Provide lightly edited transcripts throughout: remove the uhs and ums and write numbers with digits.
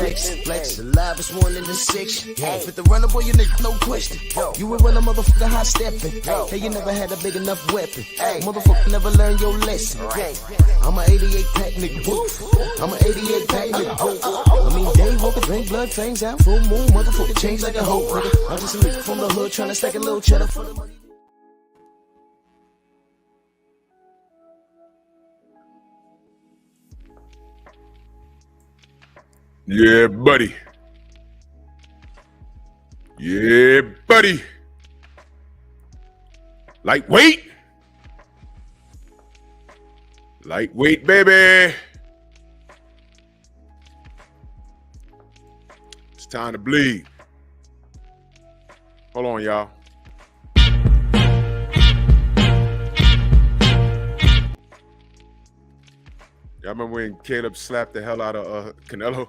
flex. Flex, the livest one in the section. Fit the runner, boy, you nigga, no question. You will run a motherfucker high stepping. Hey, you never had a big enough weapon. Motherfucker never learned your lesson. I'm an 88 pack nigga, woof. I'm an 88 pack nigga, woof. I mean, day walker, drink blood, fangs out, full moon, motherfucker, change like a hoe, nigga. I'm just a nigga from the hood trying to stack a little cheddar for the money. Yeah, buddy. Yeah, buddy. Lightweight. Lightweight, baby. It's time to bleed. Hold on, y'all. Y'all remember when Caleb slapped the hell out of Canelo?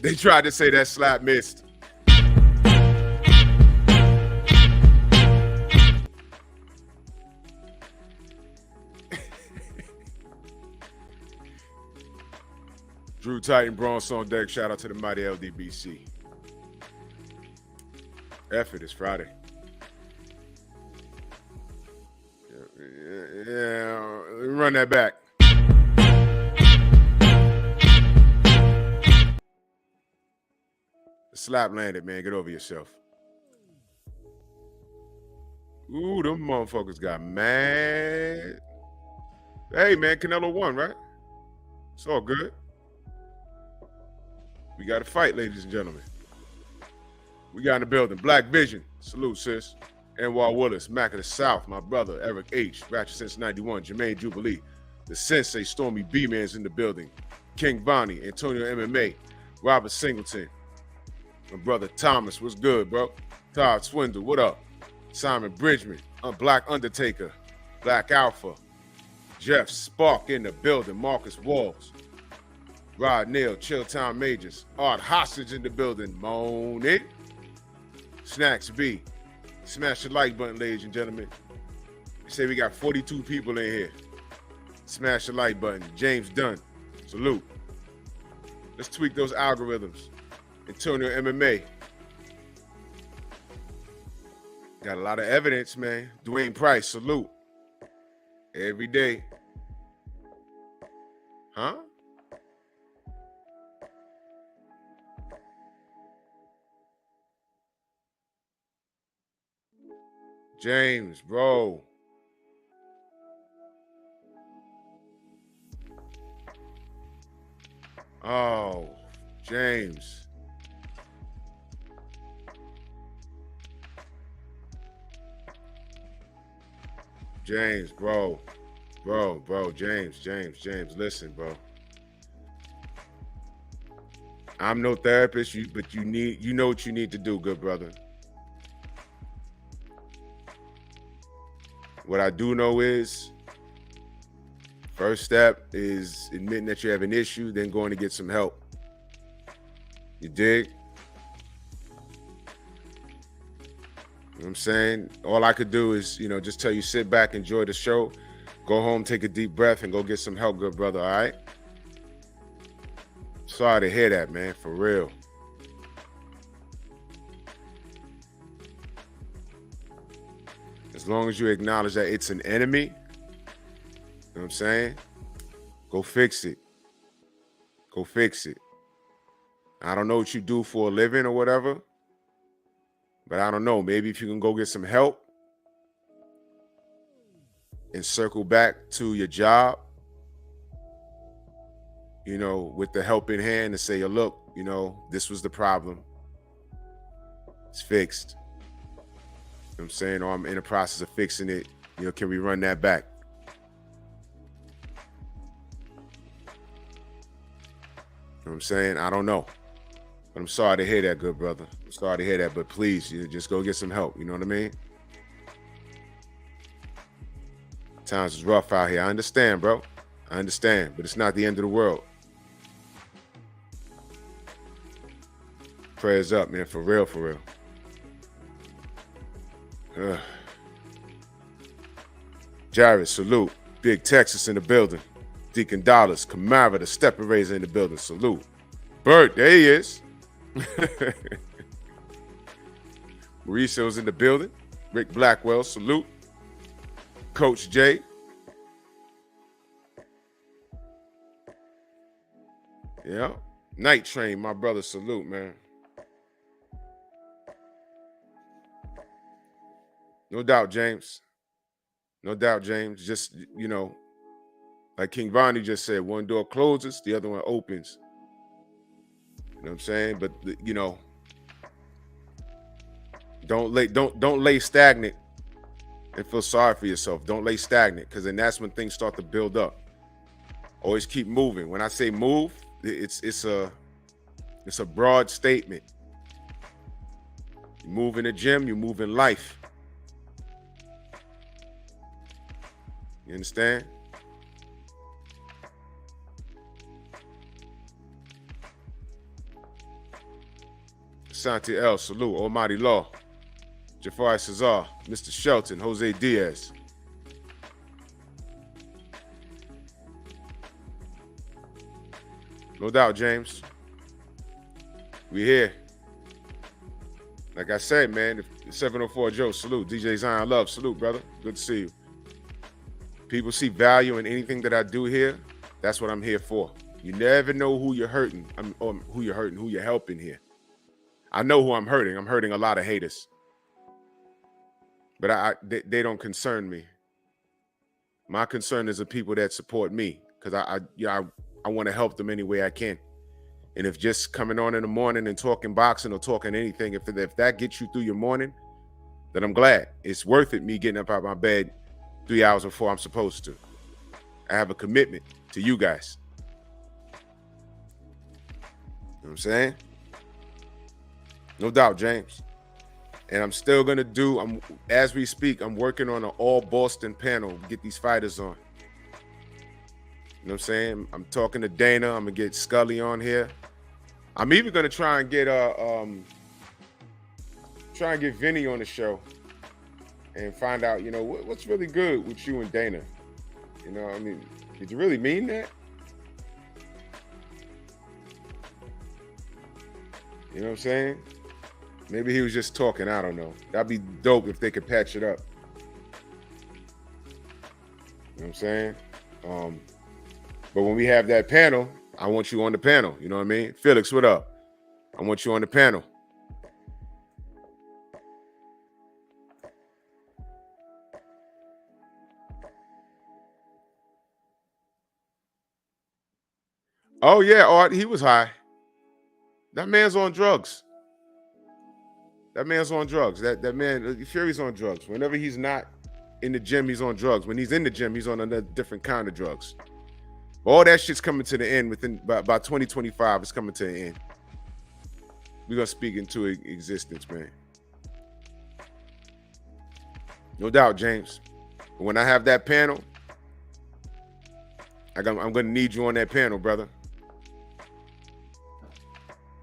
They tried to say that slap missed. Drew Titan, Bronx on deck. Shout out to the mighty LDBC. Effort is Friday. Yeah, let me run that back. The slap landed, man. Get over yourself. Ooh, them motherfuckers got mad. Hey, man, Canelo won, right? It's all good. We got to fight, ladies and gentlemen. We got in the building. Black Vision. Salute, sis. N.Y. Willis, Mac of the South, my brother, Eric H., Ratchet since 91, Jermaine Jubilee, the Sensei, Stormy B-Man's in the building, King Bonnie, Antonio MMA, Robert Singleton, my brother Thomas, what's good, bro? Todd Swindle, what up? Simon Bridgman, Black Undertaker, Black Alpha, Jeff Spark in the building, Marcus Walls, Rod Neal, Chilltown Majors, Art Hostage in the building, Monet, Snacks B. Smash the like button, ladies and gentlemen. They say we got 42 people in here. Smash the like button. James Dunn, salute. Let's tweak those algorithms. Antonio MMA. Got a lot of evidence, man. Dwayne Price, salute. Every day. Huh? James, bro. Oh, James. James, bro. James, listen, bro. I'm no therapist, but you know what you need to do, good brother. What I do know is, first step is admitting that you have an issue, then going to get some help. You dig? You know what I'm saying? All I could do is, just tell you, sit back, enjoy the show, go home, take a deep breath, and go get some help, good brother, all right? Sorry to hear that, man, for real. As long as you acknowledge that it's an enemy, you know what I'm saying? Go fix it. Go fix it. I don't know what you do for a living or whatever, but I don't know. Maybe if you can go get some help and circle back to your job, with the help in hand and say, yo, look, this was the problem. It's fixed. You know what I'm saying? Or I'm in the process of fixing it. Can we run that back? You know what I'm saying? I don't know. But I'm sorry to hear that, good brother. I'm sorry to hear that, but please, just go get some help. You know what I mean? Times is rough out here. I understand, bro. I understand, but it's not the end of the world. Prayers up, man, for real, for real. Jared, salute. Big Texas in the building. Deacon Dollars, Camara, the Stepper Raiser in the building. Salute. Bert, there he is. Mauricio's in the building. Rick Blackwell, salute. Coach J. Yeah. Night Train, my brother, salute, man. No doubt, James. No doubt, James. Just, you know, like King Vonnie just said, one door closes, the other one opens. You know what I'm saying? But, you know, don't lay stagnant and feel sorry for yourself. Don't lay stagnant, because then that's when things start to build up. Always keep moving. When I say move, it's a broad statement. You move in the gym, you move in life. You understand? Santi L, salute. Almighty Law. Jafari Cesar, Mr. Shelton, Jose Diaz. No doubt, James. We here. Like I said, man, 704 Joe, salute. DJ Zion Love, salute, brother. Good to see you. People see value in anything that I do here. That's what I'm here for. You never know who you're hurting, or who you're helping here. I know who I'm hurting. I'm hurting a lot of haters. But they don't concern me. My concern is the people that support me, because I want to help them any way I can. And if just coming on in the morning and talking boxing or talking anything, if that gets you through your morning, then I'm glad. It's worth it, me getting up out of my bed 3 hours before I'm supposed to. I have a commitment to you guys. You know what I'm saying? No doubt, James. And I'm still going to do, as we speak, I'm working on an all Boston panel, get these fighters on. You know what I'm saying? I'm talking to Dana. I'm going to get Scully on here. I'm even going to try and get Vinny on the show and find out, you know, what's really good with you and Dana. You know, I mean, did you really mean that? You know what I'm saying? Maybe he was just talking. I don't know. That'd be dope if they could patch it up. You know what I'm saying? But when we have that panel, I want you on the panel. You know what I mean? Felix, what up? I want you on the panel. Oh, yeah, Art, he was high. That man's on drugs. That man's on drugs. That man, Fury's on drugs. Whenever he's not in the gym, he's on drugs. When he's in the gym, he's on another different kind of drugs. All that shit's coming to the end by 2025. It's coming to the end. We're gonna speak into existence, man. No doubt, James. But when I have that panel, I'm gonna need you on that panel, brother.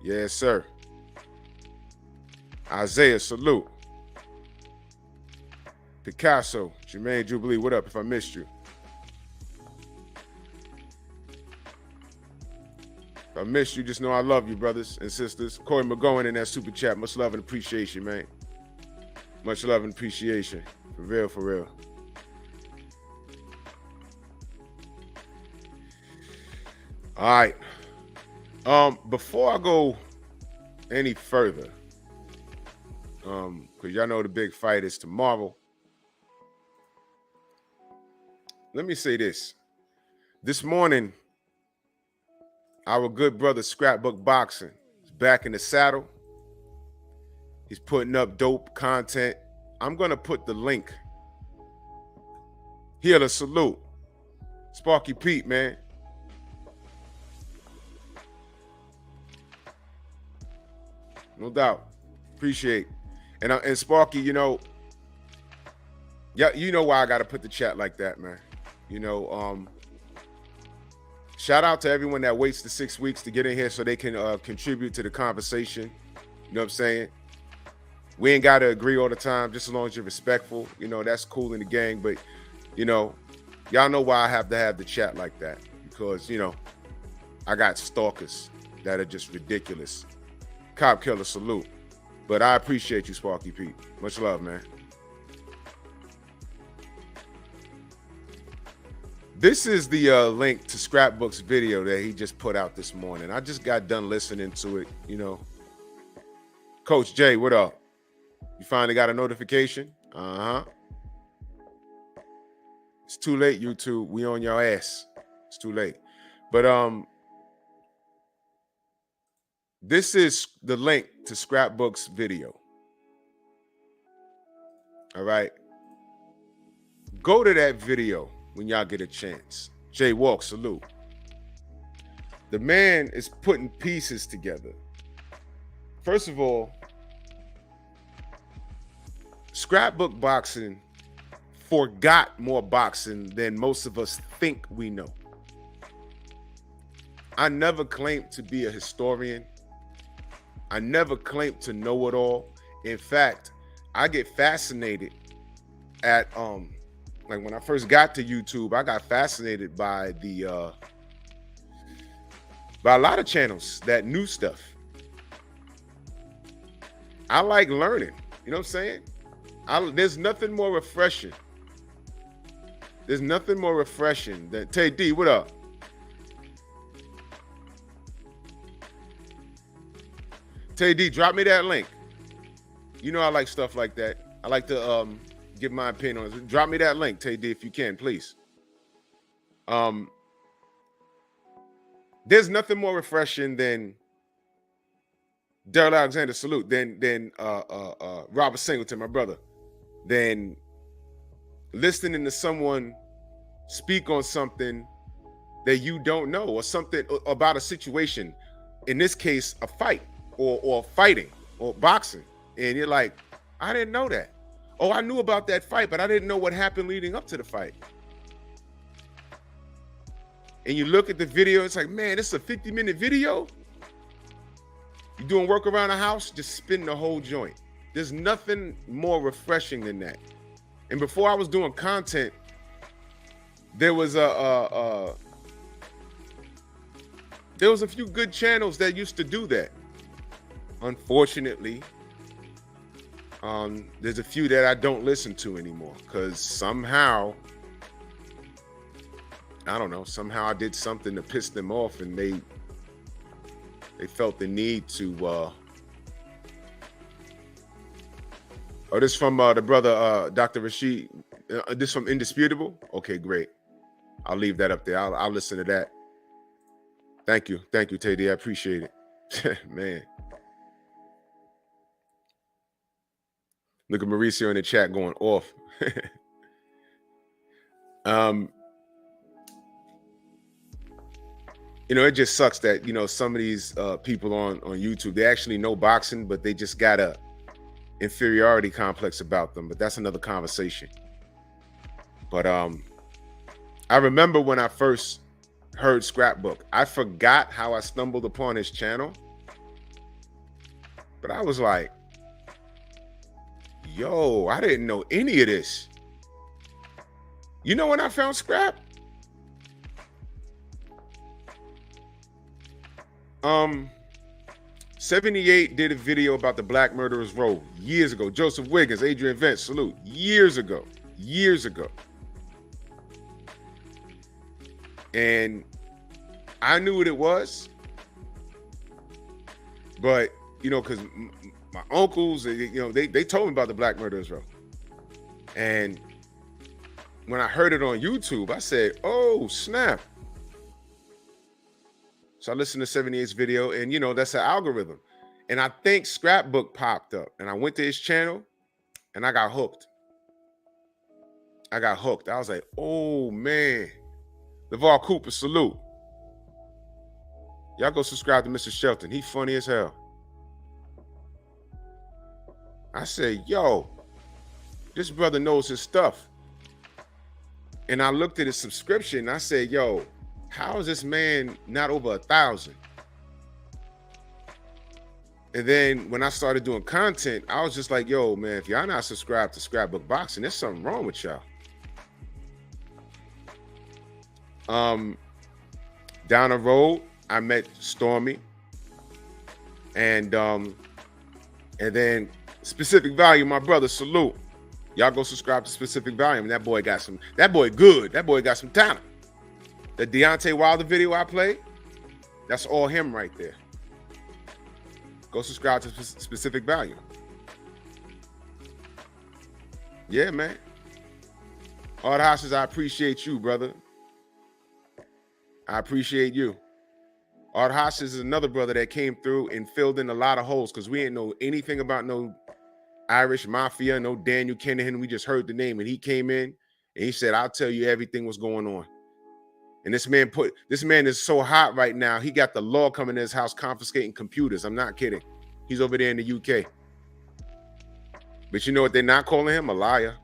Yes, sir. Isaiah, salute. Picasso, Jermaine Jubilee, what up if I missed you? If I missed you, just know I love you, brothers and sisters. Corey McGowan in that super chat. Much love and appreciation, man. Much love and appreciation. For real, for real. All right. Before I go any further, because y'all know the big fight is tomorrow. Let me say this. This morning, our good brother Scrapbook Boxing is back in the saddle. He's putting up dope content. I'm going to put the link. Healer, salute. Sparky Pete, man. No doubt. Appreciate. And Sparky, you know, yeah, you know why I got to put the chat like that, man. You know, shout out to everyone that waits the 6 weeks to get in here so they can contribute to the conversation. You know what I'm saying? We ain't got to agree all the time, just as long as you're respectful. You know, that's cool in the gang. But, you know, Y'all know why I have to have the chat like that, because, you know, I got stalkers that are just ridiculous. Cop killer, salute. But I appreciate you, Sparky Pete. Much love, man. This is the link to Scrapbook's video that he just put out this morning. I just got done listening to it, you know. Coach Jay, what up? You finally got a notification? Uh-huh. It's too late, YouTube. We on your ass. It's too late. But this is the link to Scrapbook's video. All right. Go to that video when y'all get a chance. Jay Walk, salute. The man is putting pieces together. First of all, Scrapbook boxing forgot more boxing than most of us think we know. I never claimed to be a historian. I never claimed to know it all. In fact, I get fascinated at like when I first got to YouTube, I got fascinated by the by a lot of channels that knew stuff. I like learning, you know what I'm saying? There's nothing more refreshing. There's nothing more refreshing than Tay D, what up? Tay D, drop me that link. You know I like stuff like that. I like to give my opinion on it. Drop me that link, Tay D, if you can, please. There's nothing more refreshing than Daryl Alexander, salute, than Robert Singleton, my brother, than listening to someone speak on something that you don't know, or something about a situation, in this case, a fight or fighting or boxing. And you're like, I didn't know that. Oh, I knew about that fight, but I didn't know what happened leading up to the fight. And you look at the video, it's like, man, this is a 50-minute video. You're doing work around the house, just spin the whole joint. There's nothing more refreshing than that. And before I was doing content, there was a few good channels that used to do that. Unfortunately, there's a few that I don't listen to anymore because somehow, I don't know, somehow I did something to piss them off, and they felt the need to oh, this from the brother Dr. Rashid. This from Indisputable? Okay, great. I'll leave that up there. I'll listen to that. Thank you, Teddy. I appreciate it. Man. Look at Mauricio in the chat going off. You know, it just sucks that, you know, some of these people on YouTube, they actually know boxing, but they just got a inferiority complex about them. But that's another conversation. But I remember when I first heard Scrapbook, I forgot how I stumbled upon his channel. But I was like, yo, I didn't know any of this. You know when I found Scrap? 78 did a video about the Black Murderers Row years ago. Joseph Wiggins, Adrian Vance, salute. Years ago. And I knew what it was. But, you know, because my uncles, you know, they told me about the Black Murderers Row. And when I heard it on YouTube, I said, oh, snap. So I listened to 78's video, and, you know, that's an algorithm. And I think Scrapbook popped up, and I went to his channel, and I got hooked. I was like, oh, man. LeVar Cooper, salute. Y'all go subscribe to Mr. Shelton. He funny as hell. I said, yo, this brother knows his stuff. And I looked at his subscription, and I said, yo, how is this man not over 1,000? And then when I started doing content, I was just like, yo, man, if y'all not subscribed to Scrapbook Boxing, there's something wrong with y'all. Down the road, I met Stormy, and then Specific Value, my brother, salute. Y'all go subscribe to Specific Value. That boy got some. That boy good. That boy got some talent. The Deontay Wilder video I played, that's all him right there. Go subscribe to Specific Value. Yeah, man. Art Hosses, I appreciate you, brother. I appreciate you. Art Hosses is another brother that came through and filled in a lot of holes because we didn't know anything about no Irish Mafia, no Daniel Kinahan. We just heard the name, and he came in and he said, I'll tell you everything what's going on. And this man is so hot right now. He got the law coming to his house confiscating computers. I'm not kidding. He's over there in the UK. But you know what they're not calling him? A liar.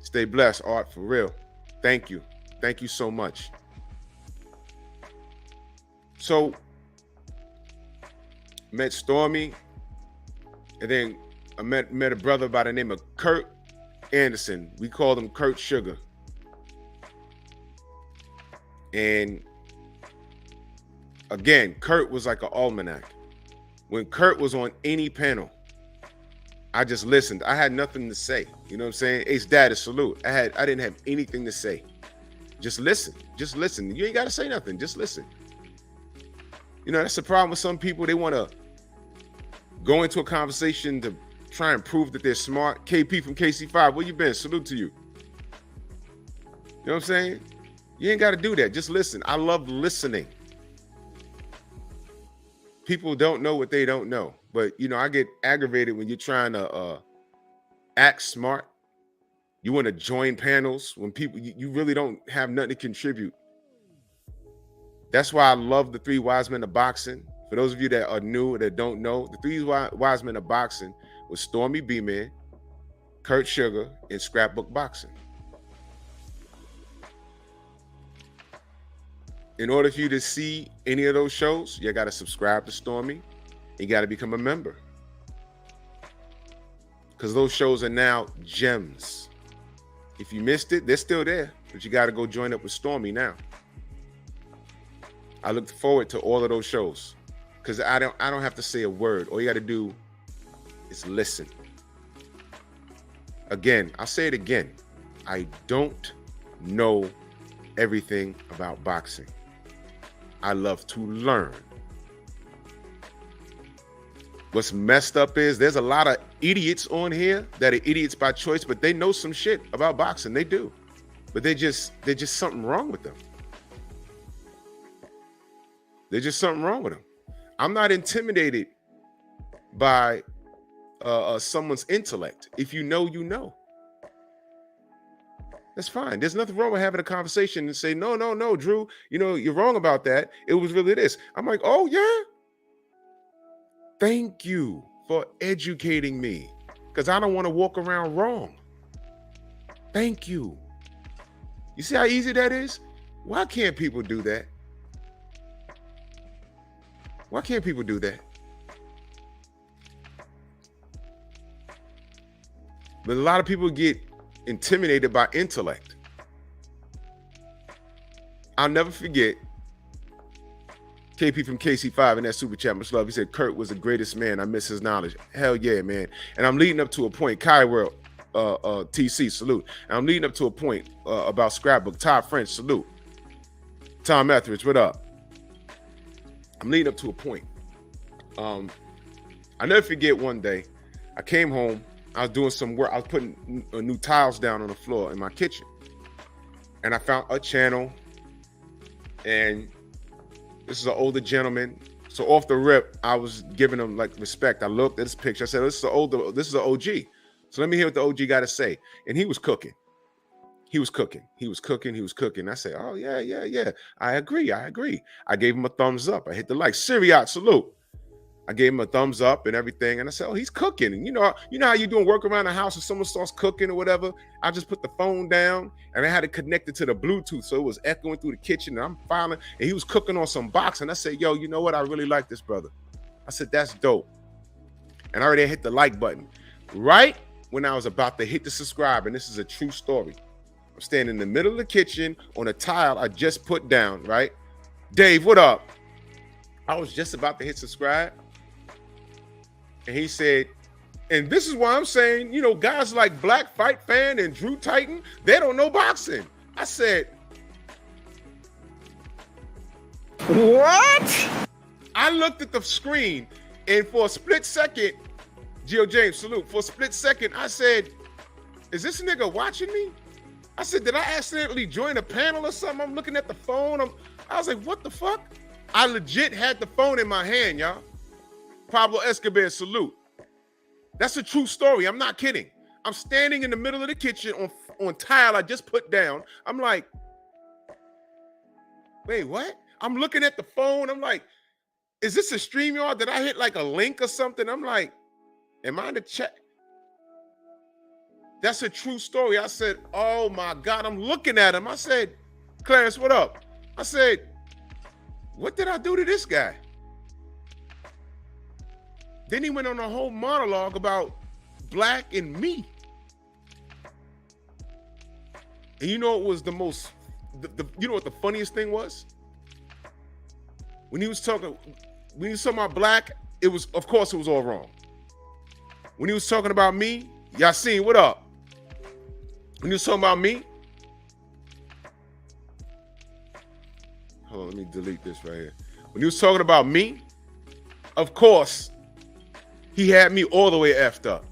Stay blessed, Art, for real. Thank you. Thank you so much. So, met Stormy, and then I met a brother by the name of Kurt Anderson. We called him Kurt Sugar. And again, Kurt was like an almanac. When Kurt was on any panel, I just listened. I had nothing to say. You know what I'm saying? Ace Dad, salute. I didn't have anything to say. Just listen. Just listen. You ain't got to say nothing. Just listen. You know, that's the problem with some people. They want to go into a conversation to try and prove that they're smart. KP from KC5, where you been? Salute to you. You know what I'm saying? You ain't got to do that. Just listen. I love listening. People don't know what they don't know. But, you know, I get aggravated when you're trying to act smart. You want to join panels when people, you really don't have nothing to contribute. That's why I love the Three Wise Men of Boxing. For those of you that are new, that don't know, the Three Wise Men of Boxing was Stormy B-Man, Kurt Sugar, and Scrapbook Boxing. In order for you to see any of those shows, you got to subscribe to Stormy. You got to become a member. Because those shows are now gems. If you missed it, they're still there. But you got to go join up with Stormy now. I look forward to all of those shows. Because I don't have to say a word. All you got to do is listen. Again, I'll say it again. I don't know everything about boxing. I love to learn. What's messed up is there's a lot of idiots on here that are idiots by choice, but they know some shit about boxing. They do. But they're just something wrong with them. There's just something wrong with them. I'm not intimidated by someone's intellect. If you know, you know. That's fine. There's nothing wrong with having a conversation and say, no, Drew, you know, you're wrong about that. It was really this. I'm like, oh, yeah. Thank you for educating me because I don't want to walk around wrong. Thank you. You see how easy that is? Why can't people do that? Why can't people do that? But a lot of people get intimidated by intellect. I'll never forget KP from KC5 in that super chat, much love. He said, Kurt was the greatest man. I miss his knowledge. Hell yeah, man. And I'm leading up to a point, Kai World, TC, salute. And I'm leading up to a point about Scrapbook. Todd French, salute. Tom Etheridge, what up? I'm leading up to a point. I never forget one day, I came home, I was doing some work. I was putting new tiles down on the floor in my kitchen. And I found a channel, and this is an older gentleman. So off the rip, I was giving him like respect. I looked at his picture. I said, this is an OG. So let me hear what the OG got to say. And he was cooking. I said, oh, yeah. I agree. I gave him a thumbs up. I hit the like. Syriot, salute. I gave him a thumbs up and everything. And I said, oh, he's cooking. And you know how you doing work around the house and someone starts cooking or whatever? I just put the phone down and I had it connected to the Bluetooth. So it was echoing through the kitchen and I'm filing. And he was cooking on some box. And I said, yo, you know what? I really like this brother. I said, that's dope. And I already hit the like button. Right when I was about to hit the subscribe, and this is a true story. I'm standing in the middle of the kitchen on a tile I just put down, right? Dave, what up? I was just about to hit subscribe. And he said, and this is why I'm saying, you know, guys like Black Fight Fan and Drew Titan, they don't know boxing. I said, what? I looked at the screen, and for a split second, Gio James, salute. For a split second, I said, is this nigga watching me? I said, did I accidentally join a panel or something? I'm looking at the phone. I was like, what the fuck? I legit had the phone in my hand, y'all. Pablo Escobar, salute. That's a true story. I'm not kidding. I'm standing in the middle of the kitchen on tile I just put down. I'm like, wait, what? I'm looking at the phone. I'm like, is this a StreamYard? Did I hit like a link or something? I'm like, am I in the chat? That's a true story. I said, oh my God, I'm looking at him. I said, Clarence, what up? I said, what did I do to this guy? Then he went on a whole monologue about Black and me. And you know what was the most, you know what the funniest thing was? When he was talking about Black, it was, of course, it was all wrong. When he was talking about me, Yassine, what up? When he was talking about me, hold on, let me delete this right here. When he was talking about me, of course, he had me all the way effed up.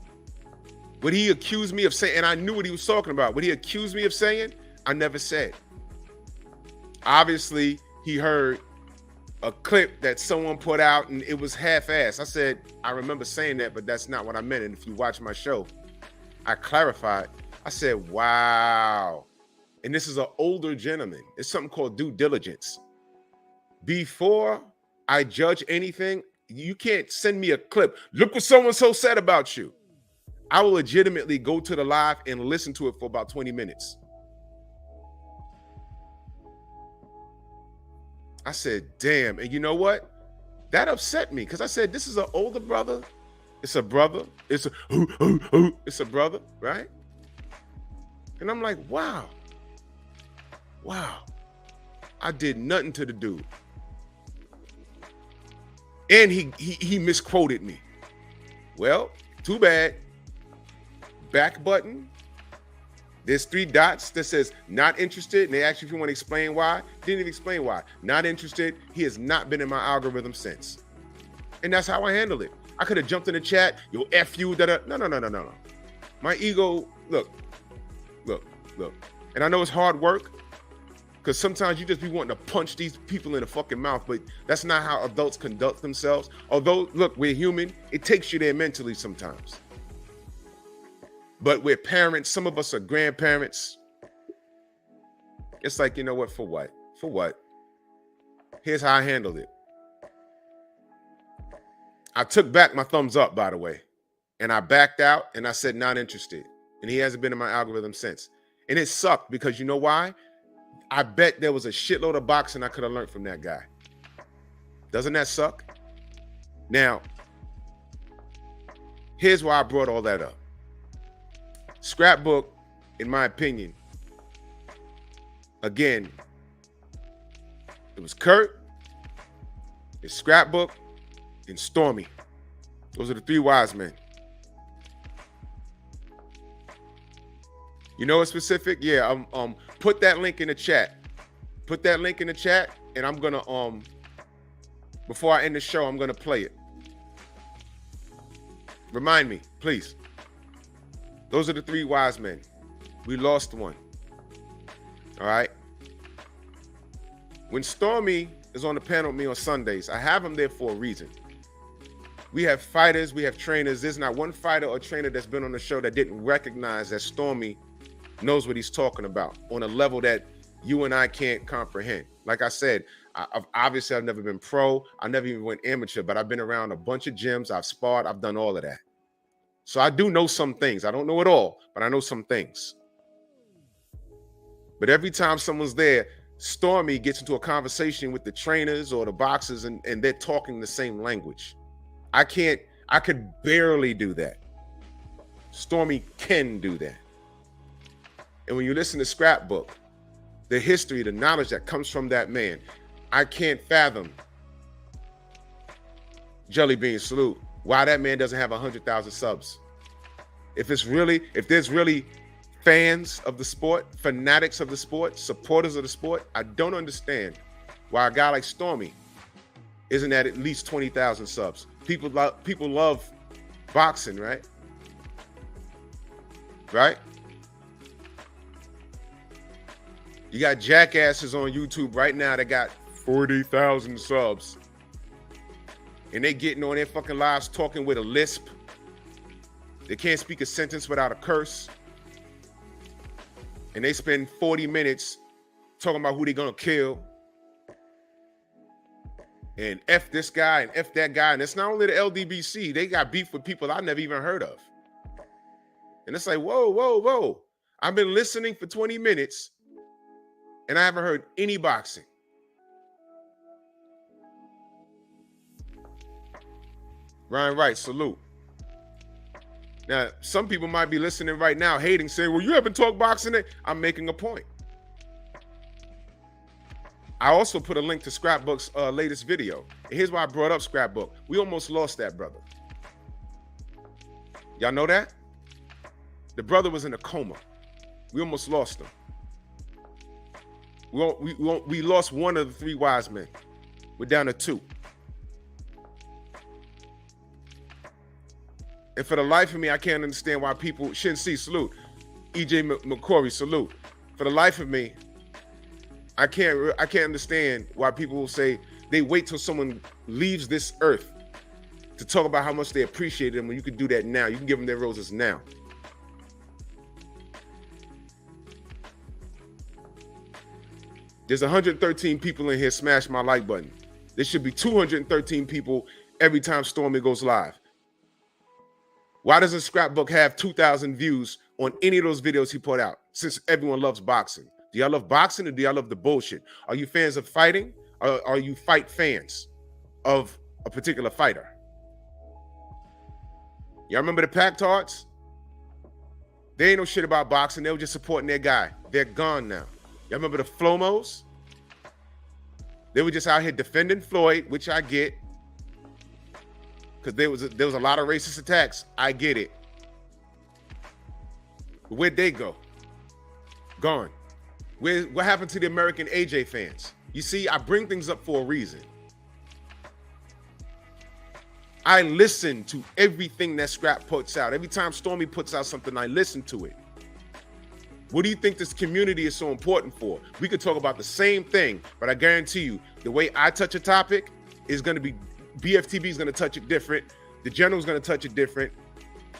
What he accused me of saying, and I knew what he was talking about, what he accused me of saying, I never said. Obviously, he heard a clip that someone put out and it was half-assed. I said, I remember saying that, but that's not what I meant. And if you watch my show, I clarified. I said, wow. And this is an older gentleman. It's something called due diligence. Before I judge anything, you can't send me a clip. Look what so-and-so said about you. I will legitimately go to the live and listen to it for about 20 minutes. I said, damn. And you know what? That upset me because I said, this is an older brother. It's a brother. It's a brother, right? And I'm like, wow. Wow. I did nothing to the dude. And he misquoted me. Well, too bad. Back button. There's 3 dots that says not interested. And they ask you if you want to explain why. Didn't even explain why. Not interested. He has not been in my algorithm since. And that's how I handle it. I could have jumped in the chat. Yo, F you. No. My ego, look. And I know it's hard work. Because sometimes you just be wanting to punch these people in the fucking mouth, but that's not how adults conduct themselves. Although, look, we're human. It takes you there mentally sometimes. But we're parents. Some of us are grandparents. It's like, you know what? For what? For what? Here's how I handled it. I took back my thumbs up, by the way. And I backed out and I said, not interested. And he hasn't been in my algorithm since. And it sucked because you know why? I bet there was a shitload of boxing I could have learned from that guy. Doesn't that suck? Now, here's why I brought all that up. Scrapbook, in my opinion, again, it was Kurt, it's Scrapbook, and Stormy. Those are the 3 wise men. You know what's specific? Yeah, put that link in the chat. Put that link in the chat, and I'm gonna before I end the show, I'm gonna play it. Remind me, please. Those are the 3 wise men. We lost one. All right. When Stormy is on the panel with me on Sundays, I have him there for a reason. We have fighters, we have trainers. There's not one fighter or trainer that's been on the show that didn't recognize that Stormy knows what he's talking about on a level that you and I can't comprehend. Like I said, I've never been pro. I never even went amateur, but I've been around a bunch of gyms. I've sparred. I've done all of that. So I do know some things. I don't know it all, but I know some things. But every time someone's there, Stormy gets into a conversation with the trainers or the boxers and they're talking the same language. I could barely do that. Stormy can do that. And when you listen to Scrapbook, the history, the knowledge that comes from that man, I can't fathom, Jelly Bean, salute, why that man doesn't have 100,000 subs. If there's really fans of the sport, fanatics of the sport, supporters of the sport, I don't understand why a guy like Stormy isn't at least 20,000 subs. People love boxing, right? Right? You got jackasses on YouTube right now that got 40,000 subs. And they getting on their fucking lives talking with a lisp. They can't speak a sentence without a curse. And they spend 40 minutes talking about who they're gonna kill. And F this guy and F that guy. And it's not only the LDBC, they got beef with people I never even heard of. And it's like, whoa, whoa, whoa. I've been listening for 20 minutes and I haven't heard any boxing. Ryan Wright, salute. Now, some people might be listening right now, hating, saying, well, you haven't talked boxing. I'm making a point. I also put a link to Scrapbook's latest video. And here's why I brought up Scrapbook. We almost lost that brother. Y'all know that? The brother was in a coma. We almost lost him. We lost one of the three wise men. We're down to two. And for the life of me, I can't understand why people shouldn't see, salute. EJ McCory, salute. For the life of me, I can't understand why people will say they wait till someone leaves this earth to talk about how much they appreciate them when you can do that now. You can give them their roses now. There's 113 people in here. Smash my like button. There should be 213 people every time Stormy goes live. Why doesn't Scrapbook have 2,000 views on any of those videos he put out? Since everyone loves boxing. Do y'all love boxing or do y'all love the bullshit? Are you fans of fighting or are you fight fans of a particular fighter? Y'all remember the Pack-Tards? They ain't no shit about boxing. They were just supporting their guy. They're gone now. Y'all remember the Flomos? They were just out here defending Floyd, which I get. Because there was a lot of racist attacks. I get it. Where'd they go? Gone. What happened to the American AJ fans? You see, I bring things up for a reason. I listen to everything that Scrap puts out. Every time Stormy puts out something, I listen to it. What do you think this community is so important for? We could talk about the same thing, but I guarantee you, the way I touch a topic is going to be, BFTB is going to touch it different. The general's going to touch it different.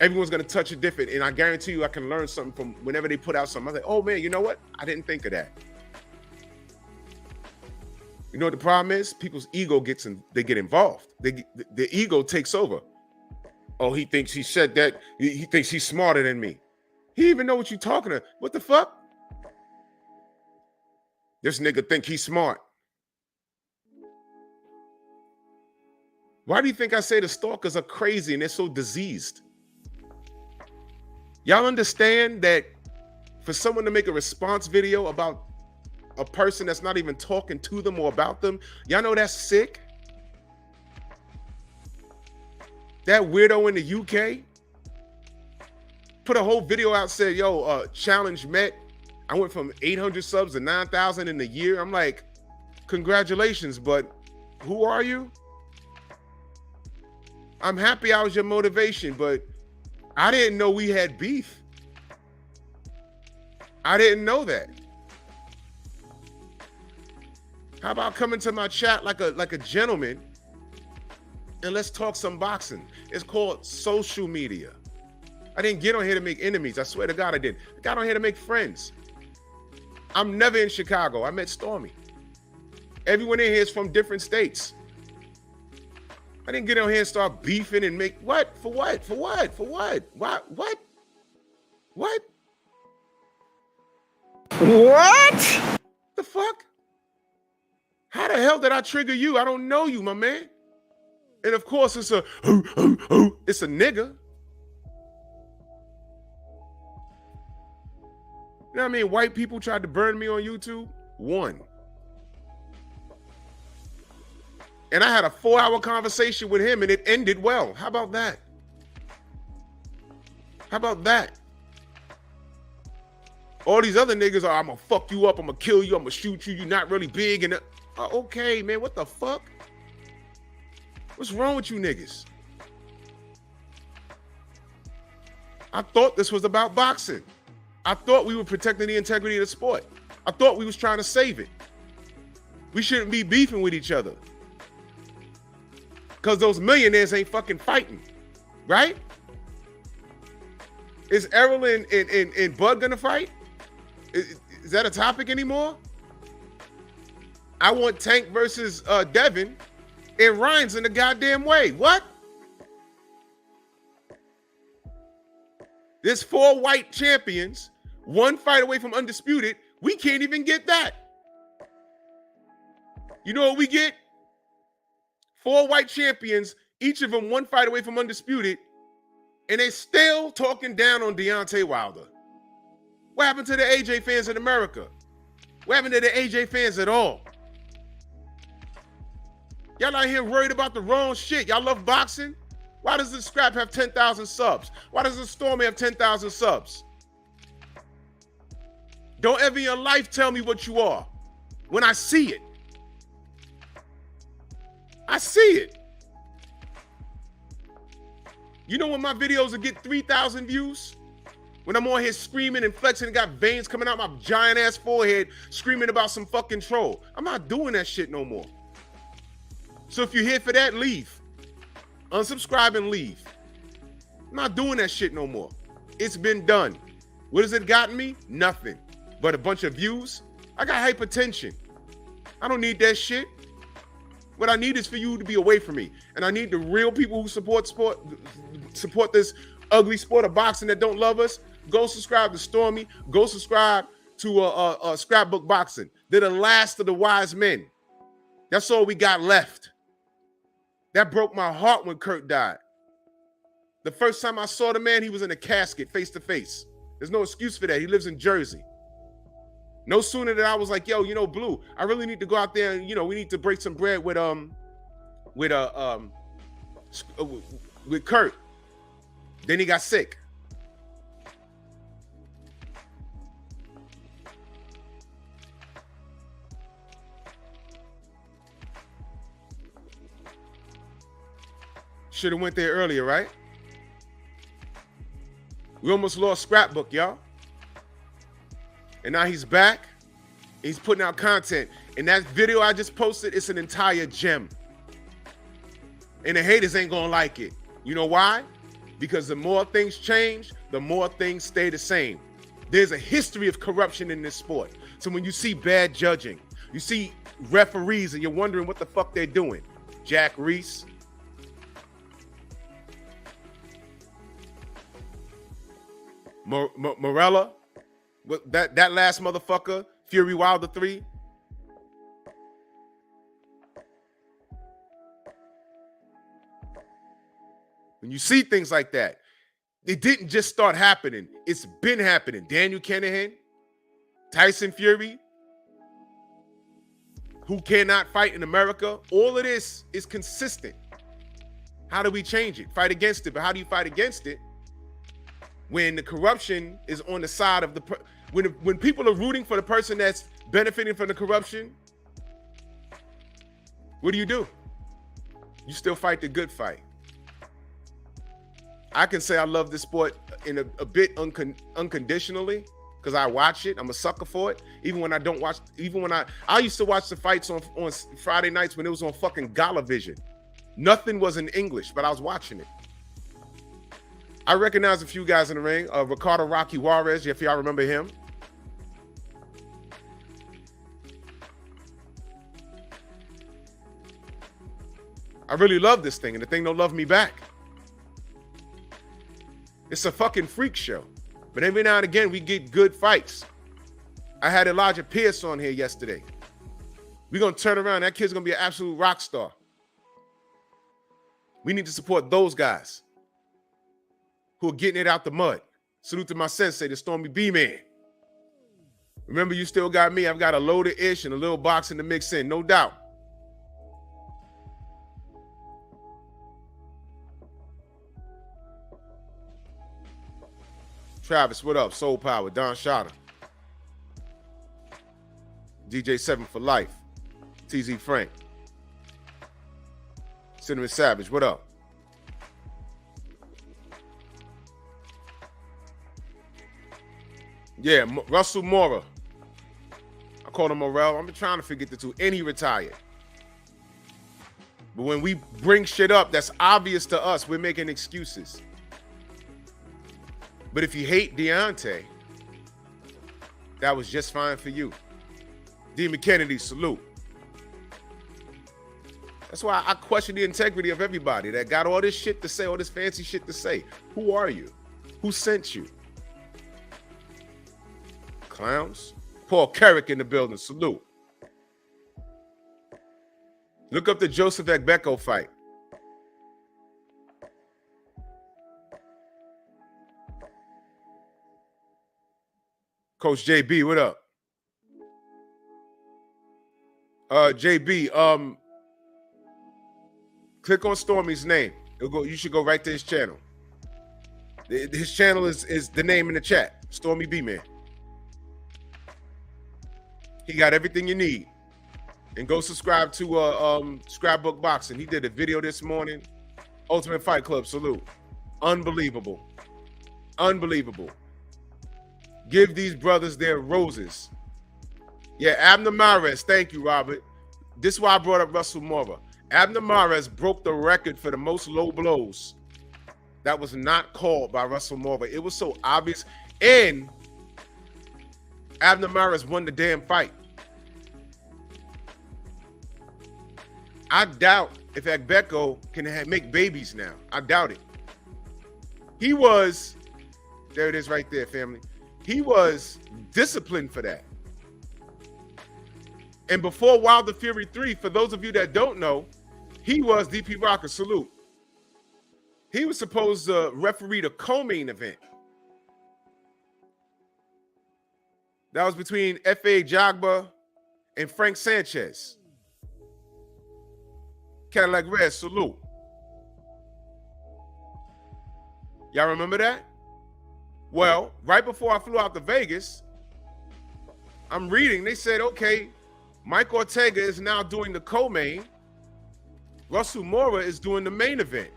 Everyone's going to touch it different. And I guarantee you I can learn something from whenever they put out something. I'm like, oh man, you know what? I didn't think of that. You know what the problem is? People's ego they get involved. The ego takes over. Oh, he thinks he said that. He thinks he's smarter than me. He didn't even know what you're talking about. What the fuck? This nigga think he's smart. Why do you think I say the stalkers are crazy and they're so diseased? Y'all understand that for someone to make a response video about a person that's not even talking to them or about them, y'all know that's sick? That weirdo in the UK put a whole video out, said, yo, challenge met. I went from 800 subs to 9,000 in a year. I'm like, congratulations, but who are you? I'm happy I was your motivation, but I didn't know we had beef. I didn't know that. How about coming to my chat like a gentleman and let's talk some boxing? It's called social media. I didn't get on here to make enemies. I swear to God I didn't. I got on here to make friends. I'm never in Chicago. I met Stormy. Everyone in here is from different states. I didn't get on here and start beefing and make what? For what? For what? For what? What? What? What? What? The fuck? How the hell did I trigger you? I don't know you, my man. And of course it's it's a nigga. know what I mean? White people tried to burn me on YouTube. One. And I had a 4-hour conversation with him and it ended well. How about that? How about that? All these other niggas are, I'm gonna fuck you up, I'm gonna kill you, I'm gonna shoot you, you're not really big. And okay, man, what the fuck? What's wrong with you niggas? I thought this was about boxing. I thought we were protecting the integrity of the sport. I thought we was trying to save it. We shouldn't be beefing with each other. Because those millionaires ain't fucking fighting, right? Is Errol and Bud gonna fight? Is that a topic anymore? I want Tank versus Devin, and Ryan's in the goddamn way. What? There's 4 white champions, 1 fight away from undisputed. We can't even get that. You know what we get? 4 white champions, each of them 1 fight away from undisputed, and they still talking down on Deontay Wilder. What happened to the AJ fans in America? What happened to the AJ fans at all? Y'all out here worried about the wrong shit. Y'all love boxing? Why does the Scrap have 10,000 subs? Why does the Stormy have 10,000 subs? Don't ever in your life tell me what you are when I see it. I see it. You know when my videos will get 3,000 views? When I'm on here screaming and flexing and got veins coming out my giant ass forehead screaming about some fucking troll. I'm not doing that shit no more. So if you're here for that, leave. Unsubscribe and leave. I'm not doing that shit no more. It's been done. What has it gotten me? Nothing. But a bunch of views. I got hypertension. I don't need that shit. What I need is for you to be away from me. And I need the real people who support this ugly sport of boxing that don't love us. Go subscribe to Stormy. Go subscribe to Scrapbook Boxing. They're the last of the wise men. That's all we got left. That broke my heart when Kurt died. The first time I saw the man, he was in a casket face to face. There's no excuse for that. He lives in Jersey. No sooner than I was like, yo, you know, Blue, I really need to go out there and, you know, we need to break some bread with Kurt. Then he got sick. Should have went there earlier, right? We almost lost Scrapbook, y'all. And now he's back. He's putting out content. And that video I just posted, it's an entire gem. And the haters ain't gonna like it. You know why? Because the more things change, the more things stay the same. There's a history of corruption in this sport. So when you see bad judging, you see referees and you're wondering what the fuck they're doing. Jack Reese. Morella, that last motherfucker, Fury Wilder 3. When you see things like that, it didn't just start happening. It's been happening. Daniel Kennedy, Tyson Fury, who cannot fight in America. All of this is consistent. How do we change it? Fight against it. But how do you fight against it when the corruption is on the side of the when people are rooting for the person that's benefiting from the corruption? What do? You still fight the good fight. I can say I love this sport in a bit unconditionally because I watch it. I'm a sucker for it. Even when I don't watch, even when I used to watch the fights on Friday nights when it was on fucking Galavision. Nothing was in English, but I was watching it. I recognize a few guys in the ring. Ricardo Rocky Juarez, if y'all remember him. I really love this thing, and the thing don't love me back. It's a fucking freak show. But every now and again, we get good fights. I had Elijah Pierce on here yesterday. We're going to turn around. That kid's going to be an absolute rock star. We need to support those guys who are getting it out the mud. Salute to my sensei, the Stormy B-Man. Remember, you still got me. I've got a loaded ish and a little box in the mix in, no doubt. Travis, what up? Soul Power, Don Shotta. DJ 7 for life. TZ Frank. Cinnamon Savage, what up? Yeah, Russell Mora. I called him Morel. I'm trying to forget the two. And he retired. But when we bring shit up that's obvious to us, we're making excuses. But if you hate Deontay, that was just fine for you. D. McKennedy, salute. That's why I question the integrity of everybody that got all this shit to say, all this fancy shit to say. Who are you? Who sent you? Clowns. Paul Carrick in the building, salute. Look up the Joseph Agbeko fight. Coach JB, what up? JB, click on Stormy's name. You should go right to his channel. His channel is the name in the chat. Stormy B Man. He got everything you need. And go subscribe to Scrapbook Boxing. He did a video this morning. Ultimate Fight Club, salute. Unbelievable. Unbelievable. Give these brothers their roses. Yeah, Abner Mares. Thank you, Robert. This is why I brought up Russell Mora. Abner Mares broke the record for the most low blows that was not called by Russell Mora. It was so obvious. And Abner Mares won the damn fight. I doubt if Agbeko can make babies now. I doubt it. He was, there it is right there, family. He was disciplined for that. And before Wilder Fury 3, for those of you that don't know, he was DP Rocker, salute. He was supposed to referee the co-main event. That was between F.A. Jagba and Frank Sanchez. Cadillac Red, salute. Y'all remember that? Well, right before I flew out to Vegas, I'm reading. They said, okay, Mike Ortega is now doing the co-main. Russell Mora is doing the main event.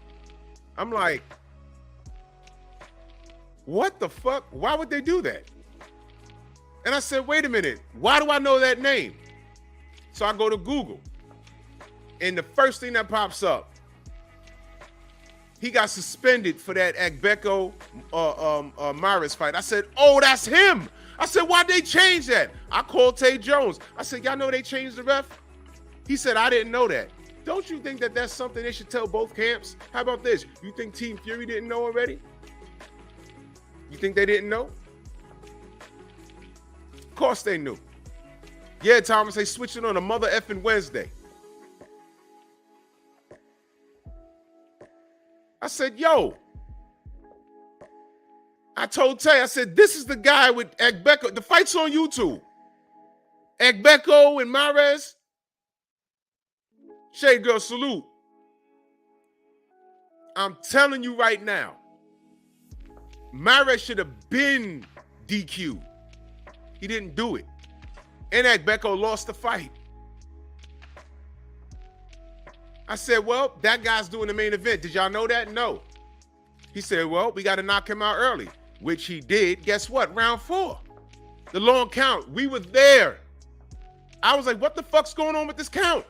I'm like, what the fuck? Why would they do that? And I said, wait a minute. Why do I know that name? So I go to Google. And the first thing that pops up, he got suspended for that Agbeko Maris fight. I said, oh, that's him. I said, why'd they change that? I called Tay Jones. I said, y'all know they changed the ref? He said, I didn't know that. Don't you think that that's something they should tell both camps? How about this? You think Team Fury didn't know already? You think they didn't know? Of course they knew. Yeah, Thomas, they switched it on a mother effing Wednesday. I said, yo. I told Tay, I said, this is the guy with Agbeko. The fight's on YouTube. Agbeko and Mares. Shade Girl, salute. I'm telling you right now, Mares should have been DQ'd. He didn't do it. And Agbeko lost the fight. I said, well, that guy's doing the main event. Did y'all know that? No. He said, well, we got to knock him out early, which he did. Guess what? Round 4. The long count. We were there. I was like, what the fuck's going on with this count?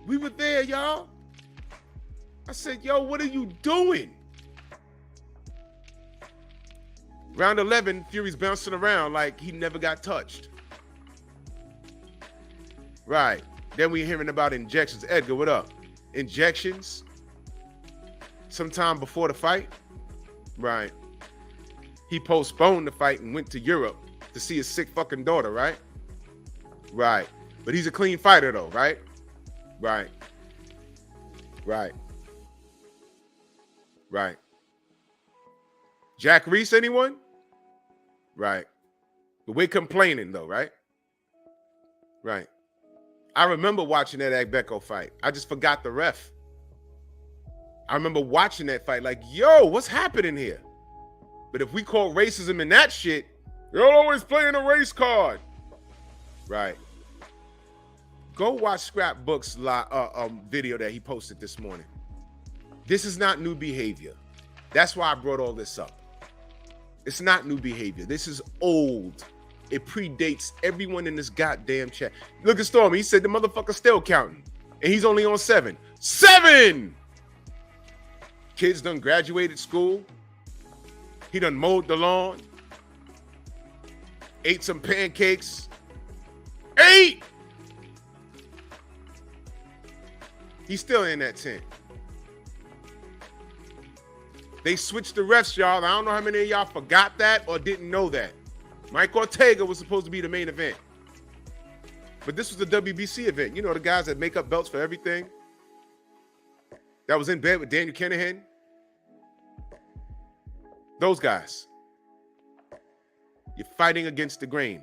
We were there, y'all. I said, yo, what are you doing? Round 11, Fury's bouncing around like he never got touched. Right. Then we're hearing about injections. Edgar, what up? Injections? Sometime before the fight? Right. He postponed the fight and went to Europe to see his sick fucking daughter, right? Right. But he's a clean fighter, though, right? Right. Right. Right. Jack Reese, anyone? Right. But we're complaining though, right? Right. I remember watching that Agbeko fight. I just forgot the ref. I remember watching that fight like, yo, what's happening here? But if we call racism in that shit, you're always playing a race card. Right. Go watch Scrapbook's video that he posted this morning. This is not new behavior. That's why I brought all this up. It's not new behavior. This is old. It predates everyone in this goddamn chat. Look at Stormy. He said the motherfucker's still counting. And he's only on 7. 7! Kids done graduated school. He done mowed the lawn. Ate some pancakes. 8! He's still in that tent. They switched the refs, y'all. I don't know how many of y'all forgot that or didn't know that. Mike Ortega was supposed to be the main event. But this was the WBC event. You know, the guys that make up belts for everything. That was in bed with Daniel Kinahan. Those guys. You're fighting against the grain.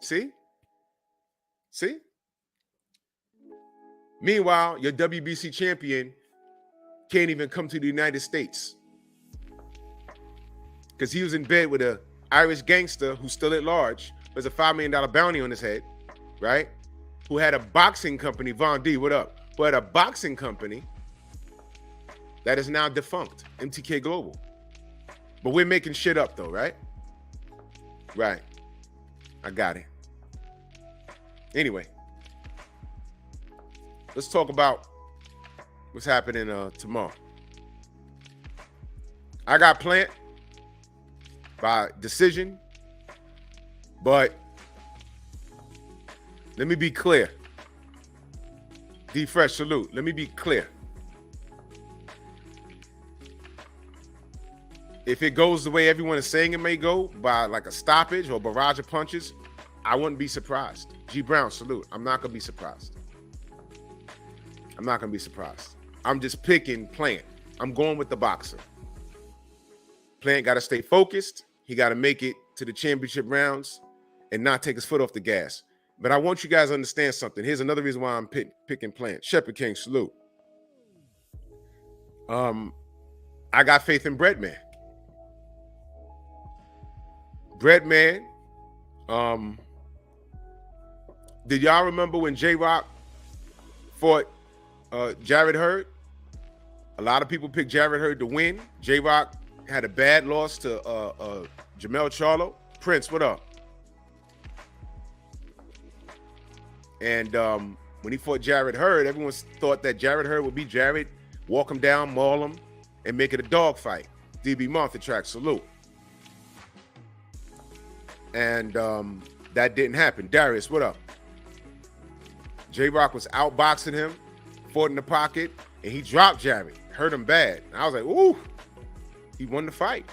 See? See? Meanwhile, your WBC champion can't even come to the United States because he was in bed with an Irish gangster who's still at large. There's a $5 million bounty on his head, right? Who had a boxing company, Von D, what up? Who had a boxing company that is now defunct, MTK Global. But we're making shit up though, right? Right. I got it. Anyway, let's talk about what's happening tomorrow. I got Plant by decision, but let me be clear. D Fresh, salute. Let me be clear. If it goes the way everyone is saying it may go, by like a stoppage or barrage of punches, I wouldn't be surprised. G Brown, salute. I'm not going to be surprised. I'm not going to be surprised. I'm just picking Plant. I'm going with the boxer. Plant got to stay focused. He got to make it to the championship rounds and not take his foot off the gas. But I want you guys to understand something. Here's another reason why I'm picking Plant. Shepherd King, salute. I got faith in Breadman. Breadman. Did y'all remember when J-Rock fought Jarrett Hurd? A lot of people picked Jarrett Hurd to win. J-Rock had a bad loss to Jamel Charlo. Prince, what up? And when he fought Jarrett Hurd, everyone thought that Jarrett Hurd would be Jarrett, walk him down, maul him, and make it a dog fight. DB Martha track, salute. And that didn't happen. Darius, what up? J-Rock was outboxing him, fought in the pocket, and he dropped Jarrett. Hurt him bad. And I was like, ooh, he won the fight.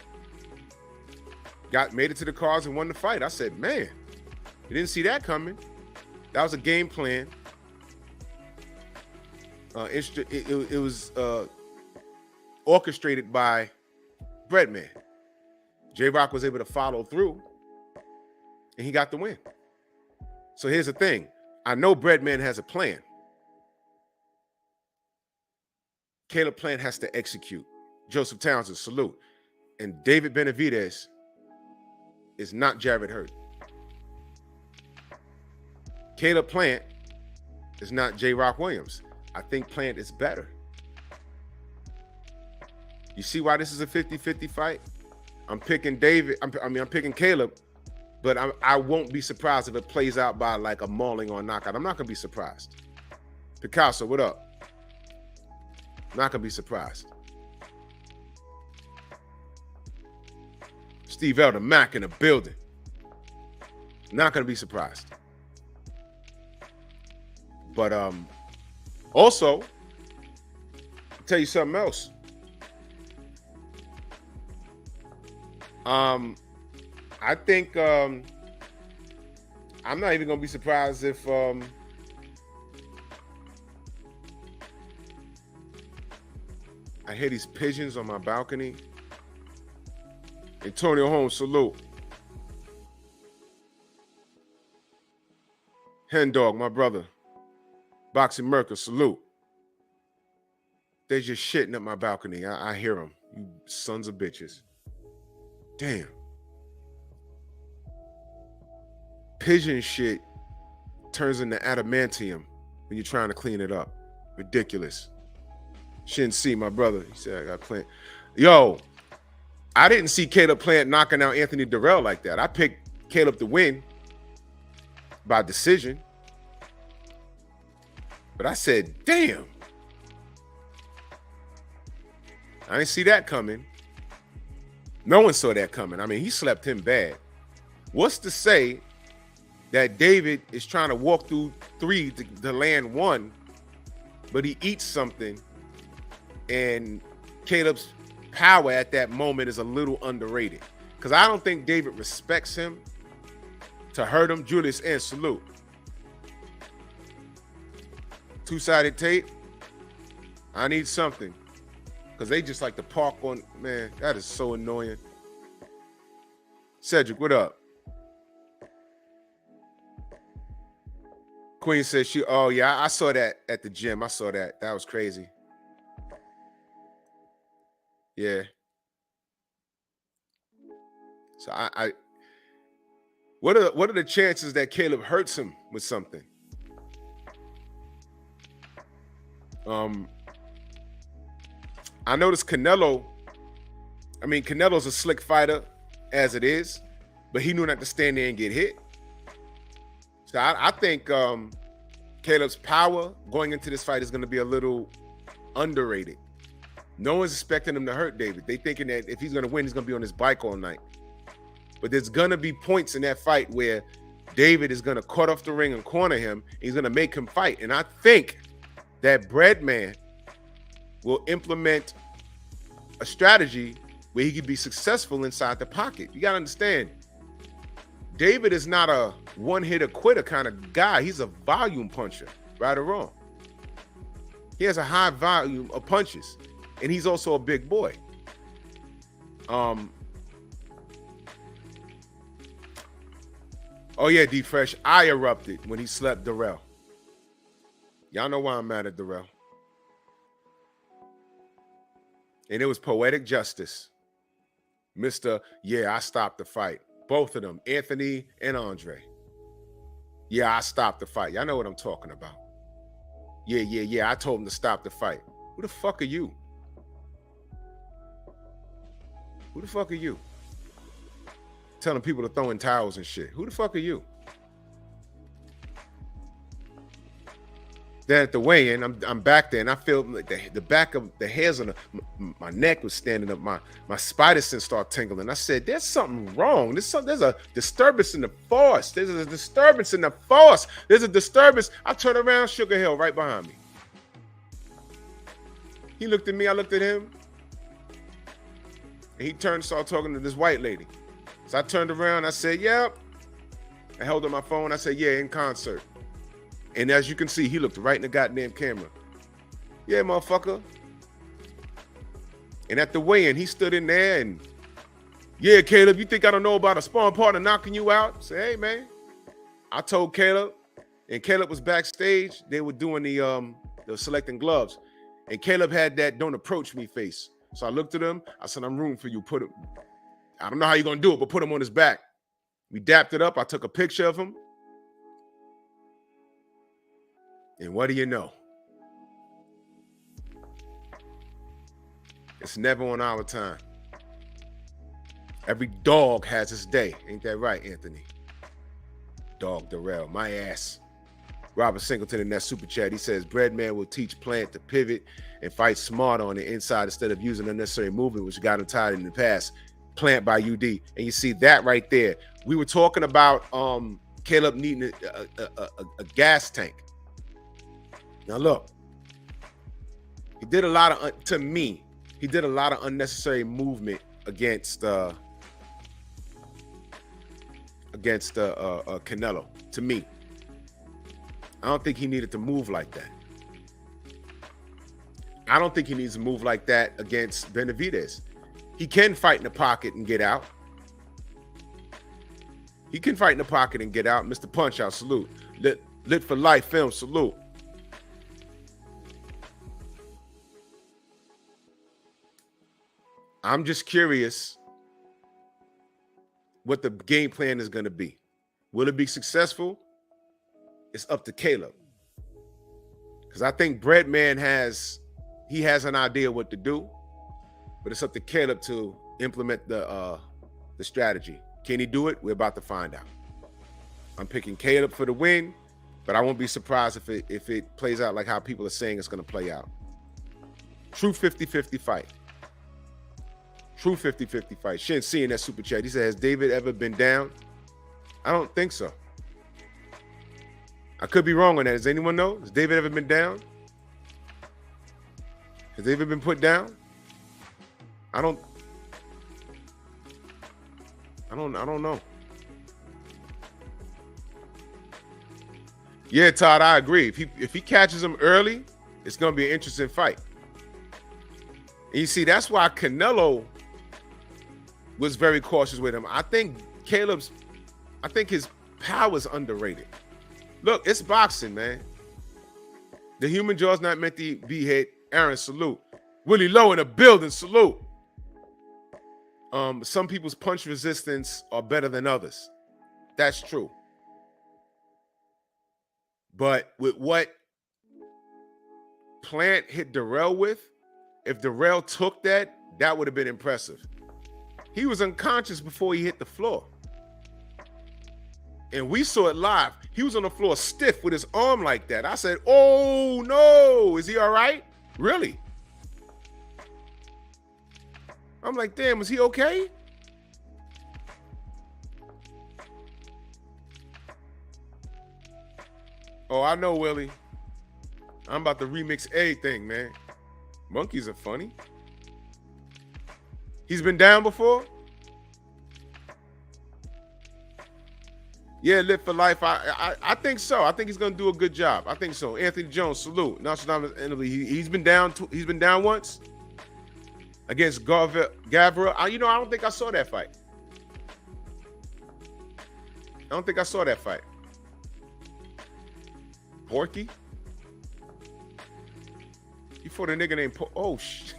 Made it to the cards and won the fight. I said, man, you didn't see that coming. That was a game plan. It was orchestrated by Breadman. J-Rock was able to follow through, and he got the win. So here's the thing. I know Breadman has a plan. Caleb Plant has to execute. Joseph Townsend, salute. And David Benavidez is not Jarrett Hurd. Caleb Plant is not J. Rock Williams. I think Plant is better. You see why this is a 50-50 fight? I'm picking David. I'm picking Caleb, but I won't be surprised if it plays out by like a mauling or a knockout. I'm not going to be surprised. Picasso, what up? Not going to be surprised. Steve Elder, Mac in the building. Not going to be surprised. But also, I'll tell you something else. I think I'm not even going to be surprised if I hear these pigeons on my balcony. Antonio Holmes, salute. Hen Dog, my brother. Boxing Merker, salute. They're just shitting up my balcony. I hear them. You sons of bitches. Damn. Pigeon shit turns into adamantium when you're trying to clean it up. Ridiculous. Shin C, my brother. He said, I got Plant. Yo, I didn't see Caleb Plant knocking out Anthony Durrell like that. I picked Caleb to win by decision. But I said, damn. I didn't see that coming. No one saw that coming. I mean, he slept him bad. What's to say that David is trying to walk through 3 to land 1, but he eats something, and Caleb's power at that moment is a little underrated? Because I don't think David respects him to hurt him. Julius and salute. Two-sided tape. I need something. Because they just like to park on, man, that is so annoying. Cedric, what up? Queen says oh yeah, I saw that at the gym. I saw that. That was crazy. Yeah. So what are the chances that Caleb hurts him with something? I noticed Canelo's a slick fighter as it is, but he knew not to stand there and get hit. So I think Caleb's power going into this fight is going to be a little underrated. No one's expecting him to hurt David. They thinking that if he's going to win, he's going to be on his bike all night. But there's going to be points in that fight where David is going to cut off the ring and corner him. He's going to make him fight. And I think that Breadman will implement a strategy where he can be successful inside the pocket. You got to understand, David is not a one-hitter quitter kind of guy. He's a volume puncher, right or wrong. He has a high volume of punches, and he's also a big boy. Oh yeah, D Fresh, I erupted when he slept Durrell. Y'all know why I'm mad at Durrell. And it was poetic justice. Mr. Yeah, I stopped the fight. Both of them, Anthony and Andre. Yeah, I stopped the fight. Y'all know what I'm talking about. Yeah. I told him to stop the fight. Who the fuck are you? Who the fuck are you? Telling people to throw in towels and shit. Who the fuck are you? Then at the weigh-in, I'm back there, and I feel like the back of the hairs on my neck was standing up. My spider sense started tingling. I said, "There's something wrong. There's a disturbance in the force. There's a disturbance in the force. There's a disturbance." I turned around, Sugar Hill right behind me. He looked at me. I looked at him, and he turned and started talking to this white lady. So I turned around. I said, "Yep." I held up my phone. I said, "Yeah, in concert." And as you can see, he looked right in the goddamn camera. Yeah, motherfucker. And at the weigh-in, he stood in there and, yeah, Caleb, you think I don't know about a sparring partner knocking you out? Say, hey, man. I told Caleb, and Caleb was backstage. They were doing they were selecting gloves. And Caleb had that don't approach me face. So I looked at him. I said, I'm rooting for you. Put him. I don't know how you're going to do it, but put him on his back. We dapped it up. I took a picture of him. And what do you know? It's never on our time. Every dog has its day. Ain't that right, Anthony? Dog Durrell, my ass. Robert Singleton in that super chat, he says, Breadman will teach Plant to pivot and fight smart on the inside instead of using unnecessary movement, which got him tired in the past. Plant by UD. And you see that right there. We were talking about Caleb needing a gas tank. Now look, he did a lot of, to me, he did a lot of unnecessary movement against Canelo, to me. I don't think he needed to move like that. I don't think he needs to move like that against Benavidez. He can fight in the pocket and get out. He can fight in the pocket and get out. Mr. Punch Out, salute. Lit for Life Film, salute. I'm just curious what the game plan is going to be. Will it be successful? It's up to Caleb. Because I think Breadman has an idea what to do, but it's up to Caleb to implement the strategy. Can he do it? We're about to find out. I'm picking Caleb for the win, but I won't be surprised if it plays out like how people are saying it's going to play out. True 50-50 fight. True 50-50 fight. Shin seeing that super chat. He said, has David ever been down? I don't think so. I could be wrong on that. Does anyone know? Has David ever been down? Has David been put down? I don't know. Yeah, Todd, I agree. If he catches him early, it's going to be an interesting fight. And you see, that's why Canelo was very cautious with him. I think his power is underrated. Look, it's boxing, man. The human jaw is not meant to be hit. Aaron, salute. Willie Lowe in the building, salute. Some people's punch resistance are better than others. That's true. But with what Plant hit Darrell with, if Darrell took that, that would have been impressive. He was unconscious before he hit the floor. And we saw it live. He was on the floor stiff with his arm like that. I said, oh no, is he all right? Really? I'm like, damn, is he okay? Oh, I know, Willie. I'm about to remix everything, man. Monkeys are funny. He's been down before? Yeah, Lit for Life. I think so. I think he's gonna do a good job. I think so. Anthony Jones, salute. Nostradamus, he's been down. He's been down once against Gavra. I don't think I saw that fight. Porky? You fought a nigga named oh shit.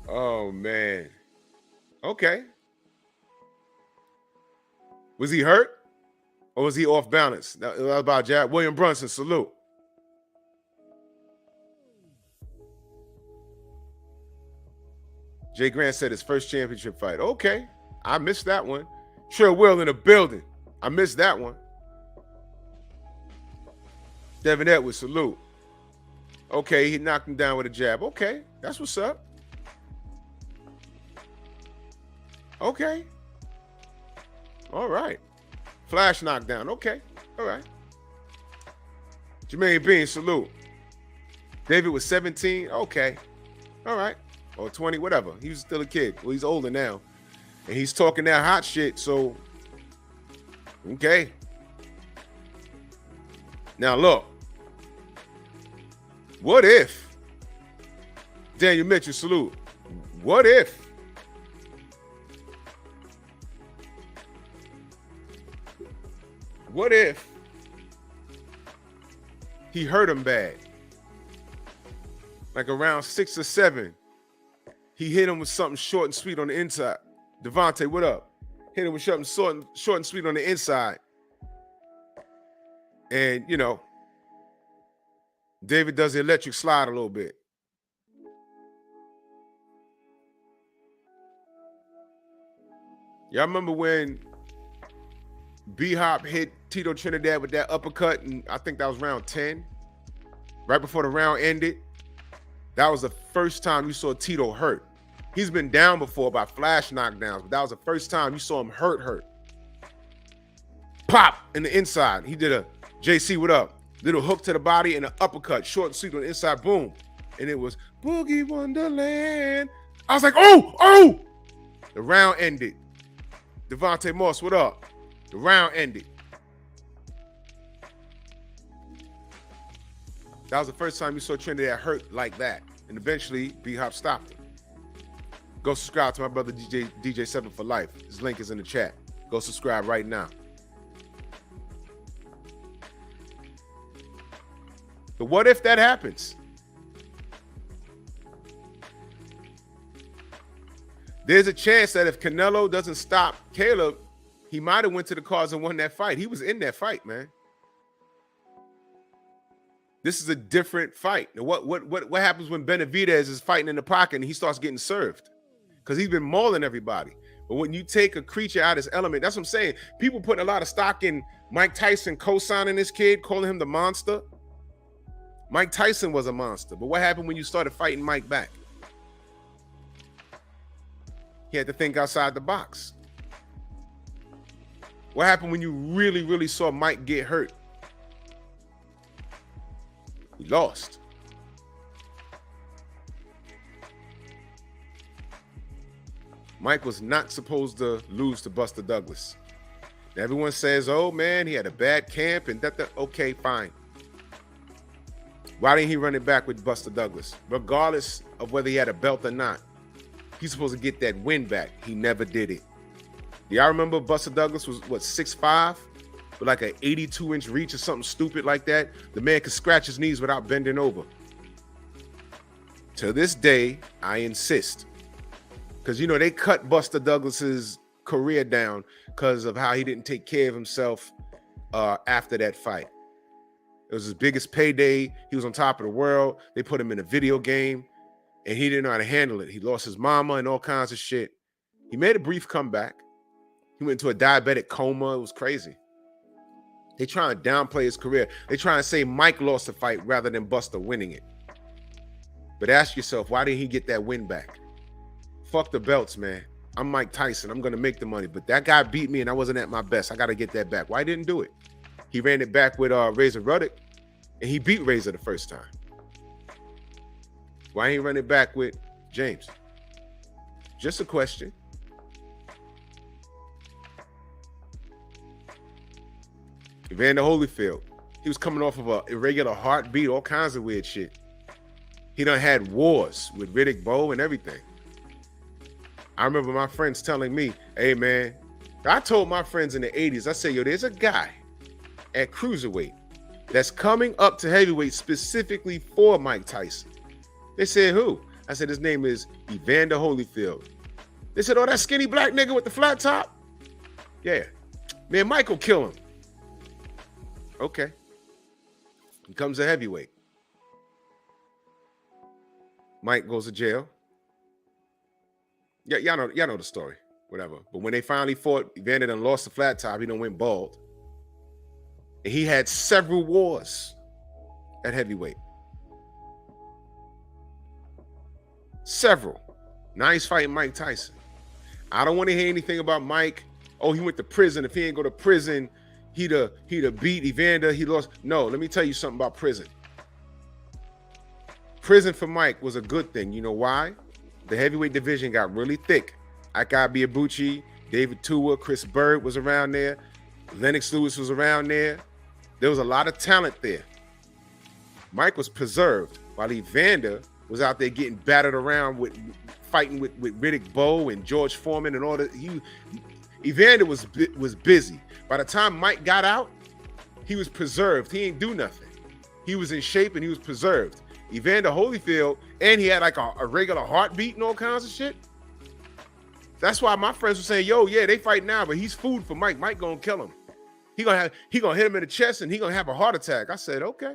Oh man. Okay. Was he hurt? Or was he off balance? That was about Jack. William Brunson, salute. Jay Grant said his first championship fight. Okay. I missed that one. Trill Will in the building. I missed that one. Devin Edwards, salute. Okay, he knocked him down with a jab. Okay, that's what's up. Okay. All right. Flash knockdown. Okay. All right. Jermaine Bean, salute. David was 17. Okay. All right. Or 20, whatever. He was still a kid. Well, he's older now. And he's talking that hot shit, so okay. Now look. What if Daniel Mitchell, salute. What if he hurt him bad? Like around 6 or 7, he hit him with something short and sweet on the inside. Devontae, what up? Hit him with something short and sweet on the inside. And, David does the electric slide a little bit. Y'all remember when B-Hop hit Tito Trinidad with that uppercut, and I think that was round 10, right before the round ended? That was the first time you saw Tito hurt. He's been down before by flash knockdowns, but that was the first time you saw him hurt. Pop in the inside. He did a JC, what up? Little hook to the body and an uppercut, short and sweet on the inside, boom. And it was Boogie Wonderland. I was like, oh! The round ended. Devontae Moss, what up? The round ended. That was the first time you saw Trinidad hurt like that. And eventually, B-Hop stopped it. Go subscribe to my brother DJ7 for Life. His link is in the chat. Go subscribe right now. But what if that happens? There's a chance that if Canelo doesn't stop Caleb, he might have went to the cards and won that fight. He was in that fight, man. This is a different fight. Now, what happens when Benavidez is fighting in the pocket and he starts getting served? Because he's been mauling everybody. But when you take a creature out of his element, that's what I'm saying. People putting a lot of stock in Mike Tyson co-signing this kid, calling him the monster. Mike Tyson was a monster. But what happened when you started fighting Mike back? He had to think outside the box. What happened when you really, really saw Mike get hurt? He lost. Mike was not supposed to lose to Buster Douglas. Everyone says, oh man, he had a bad camp and that. Okay, fine. Why didn't he run it back with Buster Douglas? Regardless of whether he had a belt or not, he's supposed to get that win back. He never did it. Do y'all remember Buster Douglas was, what, 6'5"? With like an 82-inch reach or something stupid like that? The man could scratch his knees without bending over. To this day, I insist. Because, you know, they cut Buster Douglas's career down because of how he didn't take care of himself after that fight. It was his biggest payday. He was on top of the world. They put him in a video game, and he didn't know how to handle it. He lost his mama and all kinds of shit. He made a brief comeback. He went into a diabetic coma. It was crazy. They try and downplay his career. They try and say Mike lost the fight rather than Buster winning it. But ask yourself, why didn't he get that win back? Fuck the belts, man. I'm Mike Tyson. I'm going to make the money. But that guy beat me and I wasn't at my best. I got to get that back. Why didn't do it? He ran it back with Razor Ruddock, and he beat Razor the first time. Why ain't he run it back with James? Just a question. Evander Holyfield, he was coming off of an irregular heartbeat, all kinds of weird shit. He done had wars with Riddick Bowe and everything. I remember my friends telling me, hey man, I told my friends in the 80s, I said, yo, there's a guy at cruiserweight that's coming up to heavyweight specifically for Mike Tyson. They said, who? I said, his name is Evander Holyfield. They said, oh, that skinny black nigga with the flat top? Yeah. Man, Mike will kill him. Okay. He comes to heavyweight. Mike goes to jail. Yeah, y'all know the story. Whatever. But when they finally fought, Evander done lost the flat top. He done went bald. And he had several wars at heavyweight. Several. Now he's fighting Mike Tyson. I don't want to hear anything about Mike. Oh, he went to prison. If he ain't go to prison, he'd have beat Evander. He lost. No, let me tell you something about prison. Prison for Mike was a good thing. You know why? The heavyweight division got really thick. Akabi Ibuchi, David Tua, Chris Bird was around there. Lennox Lewis was around there. There was a lot of talent there. Mike was preserved while Evander was out there getting battered around with fighting with Riddick Bowe and George Foreman and all that. Evander was busy. By the time Mike got out, he was preserved. He ain't do nothing. He was in shape and he was preserved. Evander Holyfield, and he had like a regular heartbeat and all kinds of shit. That's why my friends were saying, yo, yeah, they fight now, but he's food for Mike. Mike gonna kill him. He gonna hit him in the chest and he gonna have a heart attack. I said, okay.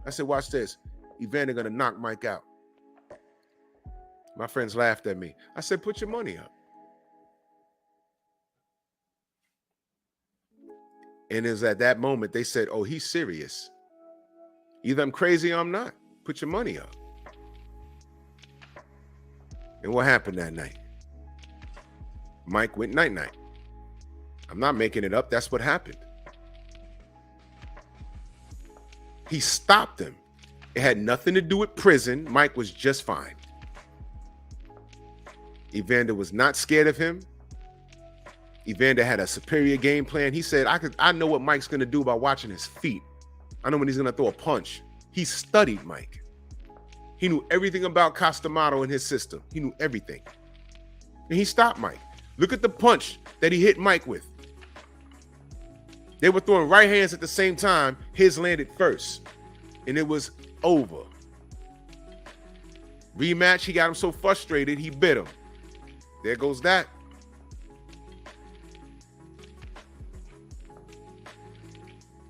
I said, watch this. Evander gonna knock Mike out. My friends laughed at me. I said, put your money up. And it was at that moment they said, oh, he's serious. Either I'm crazy or I'm not. Put your money up. And what happened that night? Mike went night-night. I'm not making it up. That's what happened. He stopped him. It had nothing to do with prison. Mike was just fine. Evander was not scared of him. Evander had a superior game plan. He said, I know what Mike's going to do by watching his feet. I know when he's going to throw a punch. He studied Mike. He knew everything about Costamato in his system. He knew everything. And he stopped Mike. Look at the punch that he hit Mike with. They were throwing right hands at the same time. His landed first, and it was over. Rematch, he got him so frustrated, he bit him. There goes that.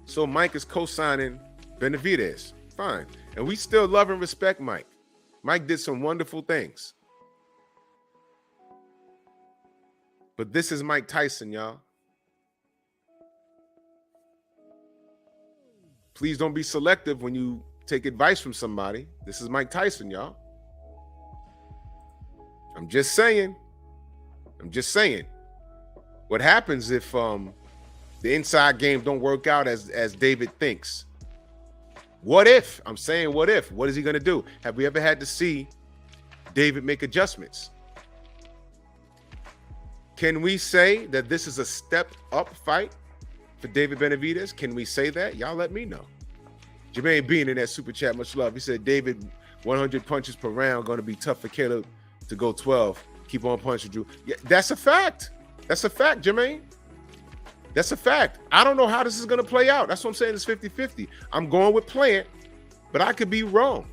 So Mike is co-signing Benavidez. Fine. And we still love and respect Mike. Mike did some wonderful things. But this is Mike Tyson, y'all. Please don't be selective when you take advice from somebody. This is Mike Tyson, y'all. I'm just saying. What happens if the inside game don't work out as David thinks? What if? I'm saying what if? What is he going to do? Have we ever had to see David make adjustments? Can we say that this is a step up fight for David Benavidez? Can we say that? Y'all let me know. Jermaine Bean in that super chat, much love. He said, David, 100 punches per round, going to be tough for Caleb to go 12. Keep on punching, Drew. Yeah, that's a fact. That's a fact, Jermaine. That's a fact. I don't know how this is going to play out. That's what I'm saying. It's 50-50. I'm going with Plant, but I could be wrong.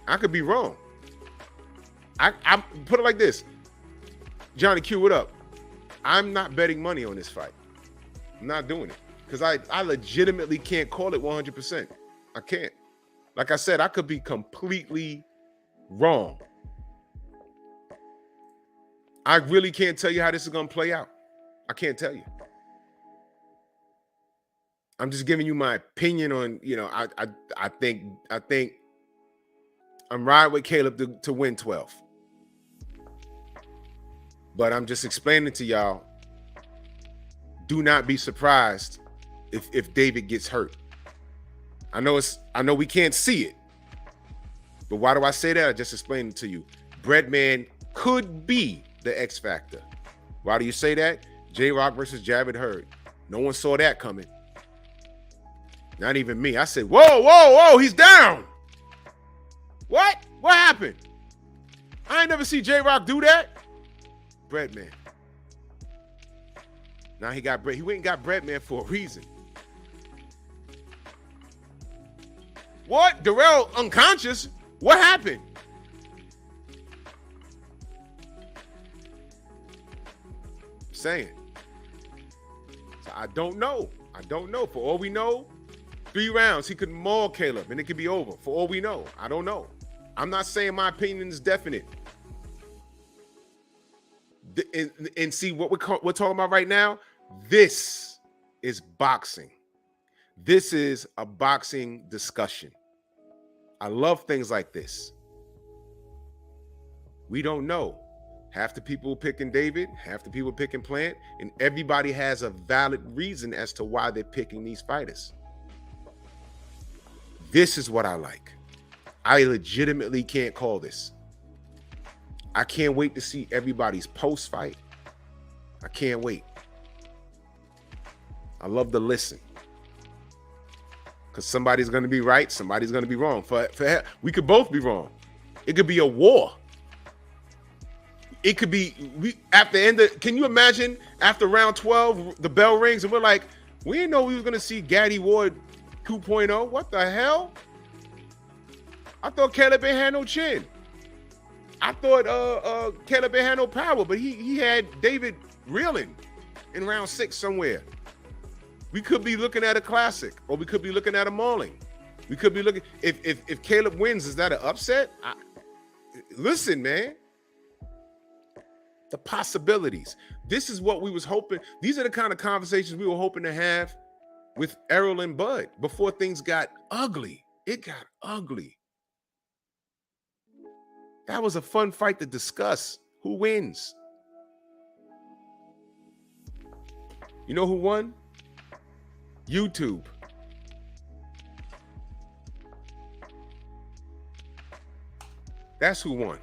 I put it like this. Johnny Q, what up? I'm not betting money on this fight. I'm not doing it because I legitimately can't call it 100%. I can't. Like I said, I could be completely wrong. I really can't tell you how this is going to play out. I can't tell you. I'm just giving you my opinion on, I think I'm riding with Caleb to win 12. But I'm just explaining to y'all, do not be surprised if David gets hurt. I know we can't see it. But why do I say that? I just explained it to you. Breadman could be the X factor. Why do you say that? J-Rock versus Javid Hurd. No one saw that coming. Not even me. I said, whoa, he's down. What? What happened? I ain't never see J-Rock do that. Breadman. Now he went and got Breadman for a reason. What? Darrell unconscious? What happened? Saying. So I don't know. For all we know, 3 rounds, he could maul Caleb and it could be over. For all we know. I don't know. I'm not saying my opinion is definite. And see what we're talking about right now? This is boxing. This is a boxing discussion. I love things like this. We don't know. Half the people picking David, half the people picking Plant, and everybody has a valid reason as to why they're picking these fighters. This is what I like. I legitimately can't call this. I can't wait to see everybody's post-fight. I can't wait. I love to listen. Because somebody's going to be right, somebody's going to be wrong. We could both be wrong. It could be a war. It could be, can you imagine after round 12, the bell rings and we're like, we didn't know we was going to see Gaddy Ward 2.0. What the hell? I thought Caleb ain't had no chin. I thought Caleb ain't had no power, but he had David reeling in round 6 somewhere. We could be looking at a classic, or we could be looking at a mauling. We could be looking, if Caleb wins, is that an upset? Listen, man. The possibilities. This is what we was hoping. These are the kind of conversations we were hoping to have with Errol and Bud before things got ugly. It got ugly. That was a fun fight to discuss. Who wins? You know who won? YouTube. That's who won.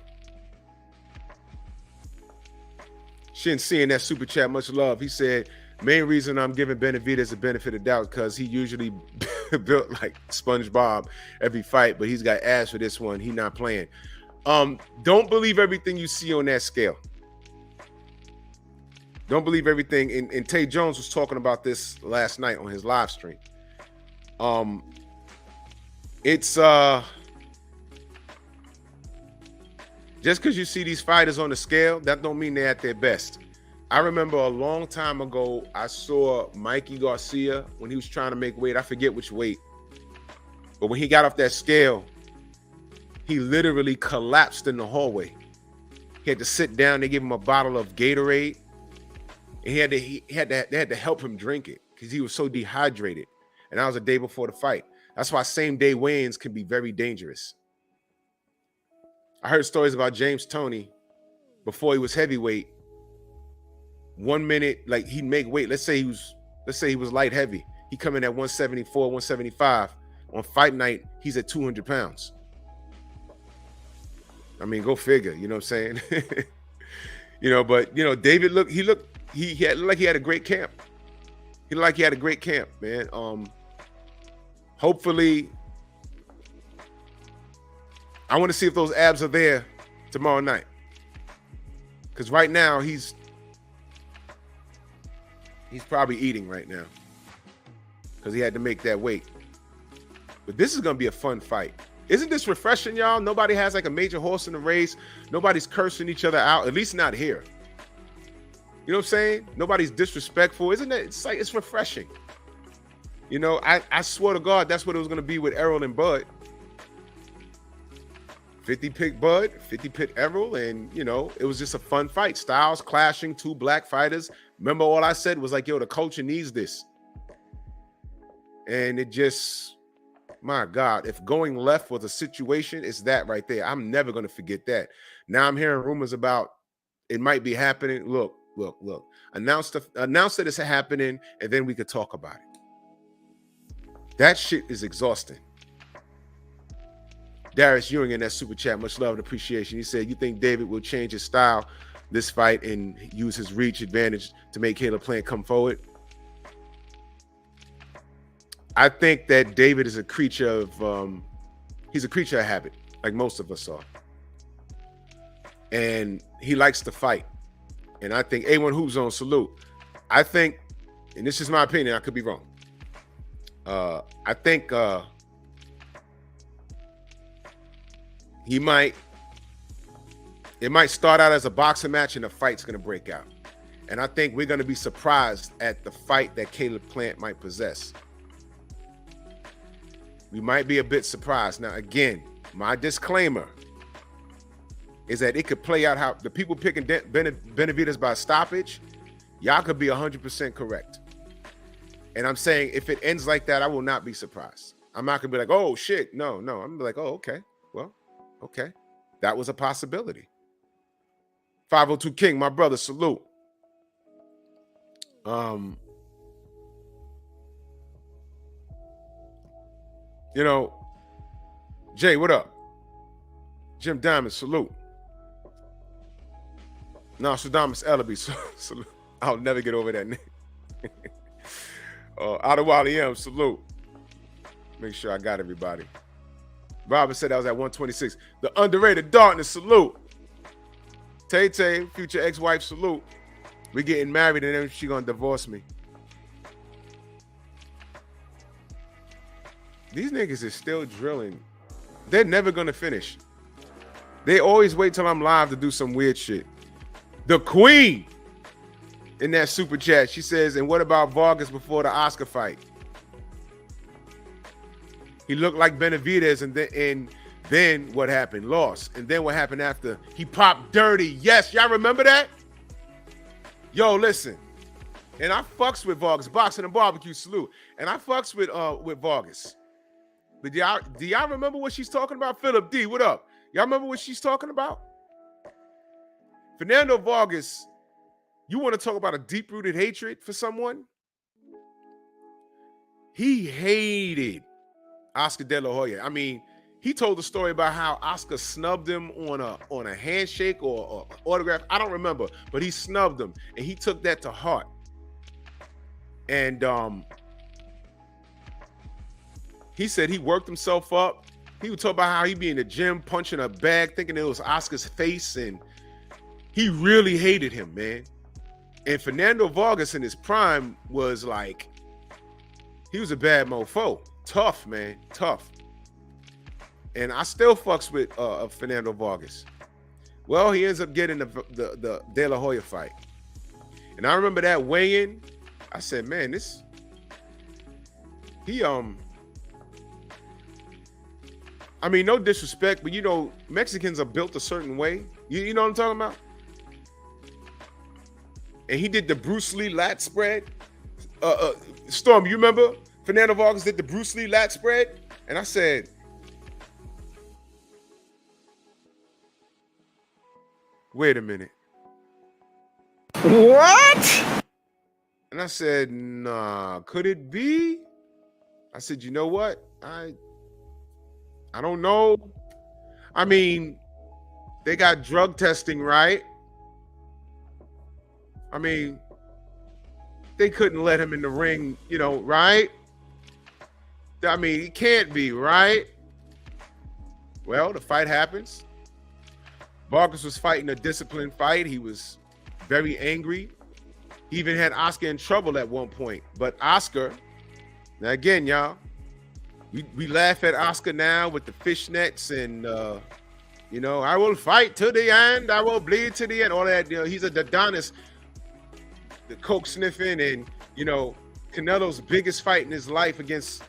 Shin seeing that super chat, much love. He said, main reason I'm giving Benavidez a benefit of doubt because he usually built like SpongeBob every fight, but he's got ass for this one. He not playing. Don't believe everything you see on that scale. Don't believe everything. And Tay Jones was talking about this last night on his live stream. It's just because you see these fighters on the scale, that don't mean they're at their best. I remember a long time ago, I saw Mikey Garcia when he was trying to make weight. I forget which weight. But when he got off that scale, he literally collapsed in the hallway. He had to sit down. They gave him a bottle of Gatorade. And they had to help him drink it because he was so dehydrated. And that was a day before the fight. That's why same-day weigh-ins can be very dangerous. I heard stories about James Toney before he was heavyweight. 1 minute, like he'd make weight. Let's say he was light heavy. He come in at 174, 175. On fight night, he's at 200 pounds. I mean, go figure. You know what I'm saying? But David looked like he had a great camp. He looked like he had a great camp, man. Hopefully, I want to see if those abs are there tomorrow night. Because right now he's probably eating right now because he had to make that weight. But this is going to be a fun fight. Isn't this refreshing, y'all? Nobody has like a major horse in the race. Nobody's cursing each other out, at least not here. You know what I'm saying? Nobody's disrespectful. Isn't it? It's like, it's refreshing. I swear to God, that's what it was going to be with Errol and Bud. 50 pick Bud, 50 pick Errol, and it was just a fun fight. Styles clashing, two black fighters. Remember, all I said was like, yo, the culture needs this. And it just, my God, if going left was a situation, it's that right there. I'm never going to forget that. Now I'm hearing rumors about it might be happening. Look. Announce that it's happening, and then we could talk about it. That shit is exhausting. Darius Ewing in that super chat, much love and appreciation. He said, you think David will change his style this fight and use his reach advantage to make Caleb Plant come forward? I think that David is a creature of he's a creature of habit, like most of us are. And he likes to fight. And I think A1 Hoop Zone, salute. I think, and this is my opinion, I could be wrong. I think it might start out as a boxing match and a fight's going to break out. And I think we're going to be surprised at the fight that Caleb Plant might possess. We might be a bit surprised. Now, again, my disclaimer is that it could play out how the people picking Benavidez by stoppage, y'all could be 100% correct. And I'm saying if it ends like that, I will not be surprised. I'm not going to be like, oh, shit. No. I'm going to be like, oh, okay. Well, okay. That was a possibility. 502 King, my brother, salute. Jay, what up? Jim Diamond, salute. Nostradamus Ellaby, salute. I'll never get over that name. Adewale M, salute. Make sure I got everybody. Robert said I was at 126. The underrated darkness, salute. Tay Tay, future ex-wife, salute. We getting married and then she gonna divorce me. These niggas is still drilling. They're never gonna finish. They always wait till I'm live to do some weird shit. The Queen in that super chat, she says, and what about Vargas before the Oscar fight? He looked like Benavidez, and then what happened? Lost. And then what happened after? He popped dirty. Yes, y'all remember that? Yo, listen. And I fucks with Vargas, boxing and barbecue, salute. And I fucks with Vargas. But do y'all remember what she's talking about? Philip D, what up? Y'all remember what she's talking about? Fernando Vargas, you want to talk about a deep-rooted hatred for someone? He hated Oscar De La Hoya. I mean, he told the story about how Oscar snubbed him on a handshake or autograph. I don't remember, but he snubbed him, and he took that to heart. And he said he worked himself up. He would talk about how he'd be in the gym punching a bag, thinking it was Oscar's face, and he really hated him, man. And Fernando Vargas in his prime was like, he was a bad mofo. Tough, man. Tough. And I still fucks with Fernando Vargas. Well, he ends up getting the De La Hoya fight. And I remember that weigh-in. I said, man, I mean, no disrespect, but you know, Mexicans are built a certain way. You know what I'm talking about? And he did the Bruce Lee lat spread. Storm, you remember? Fernando Vargas did the Bruce Lee lat spread. And I said, wait a minute. What? And I said, nah, could it be? I said, you know what? I don't know. I mean, they got drug testing, right? I mean, they couldn't let him in the ring, you know, right? I mean, he can't be, right? Well, the fight happens. Vargas was fighting a disciplined fight. He was very angry. He even had Oscar in trouble at one point. But Oscar, now again, y'all, we laugh at Oscar now with the fishnets and, you know, I will fight to the end. I will bleed to the end. All that, you know, he's a Adonis, the coke sniffing, and, you know, Canelo's biggest fight in his life against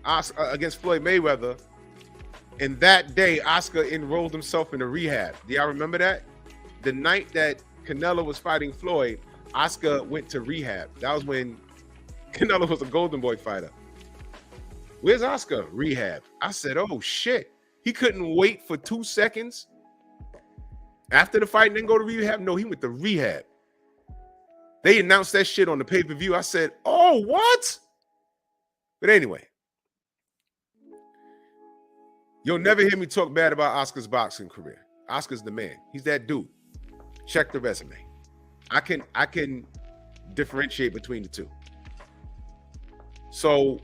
Floyd Mayweather. And that day, Oscar enrolled himself in a rehab. Do y'all remember that? The night that Canelo was fighting Floyd, Oscar went to rehab. That was when Canelo was a Golden Boy fighter. Where's Oscar? Rehab. I said, oh shit. He couldn't wait for 2 seconds after the fight and then go to rehab? No, he went to rehab. They announced that shit on the pay-per-view. I said, oh, what? But anyway, you'll never hear me talk bad about Oscar's boxing career. Oscar's the man. He's that dude. Check the resume. I can differentiate between the two. So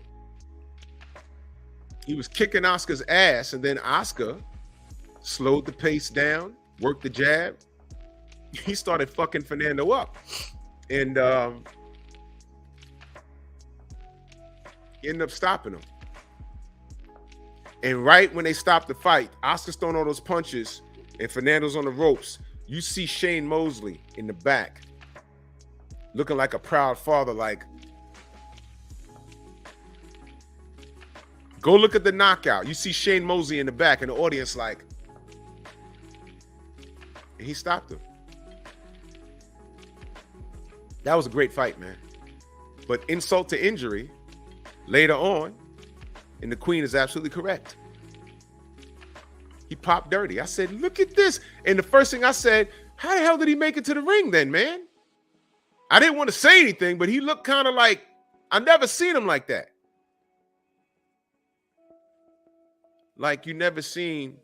he was kicking Oscar's ass, and then Oscar slowed the pace down, worked the jab. He started fucking Fernando up. And he ended up stopping him. And right when they stopped the fight, Oscar's throwing all those punches and Fernando's on the ropes. You see Shane Mosley in the back looking like a proud father, like, go look at the knockout. You see Shane Mosley in the back in the audience, like, and he stopped him. That was a great fight, man. But insult to injury later on, and the Queen is absolutely correct. He popped dirty. I said, look at this. And the first thing I said, how the hell did he make it to the ring then, man? I didn't want to say anything, but he looked kind of like, I never seen him like that. Like you never seen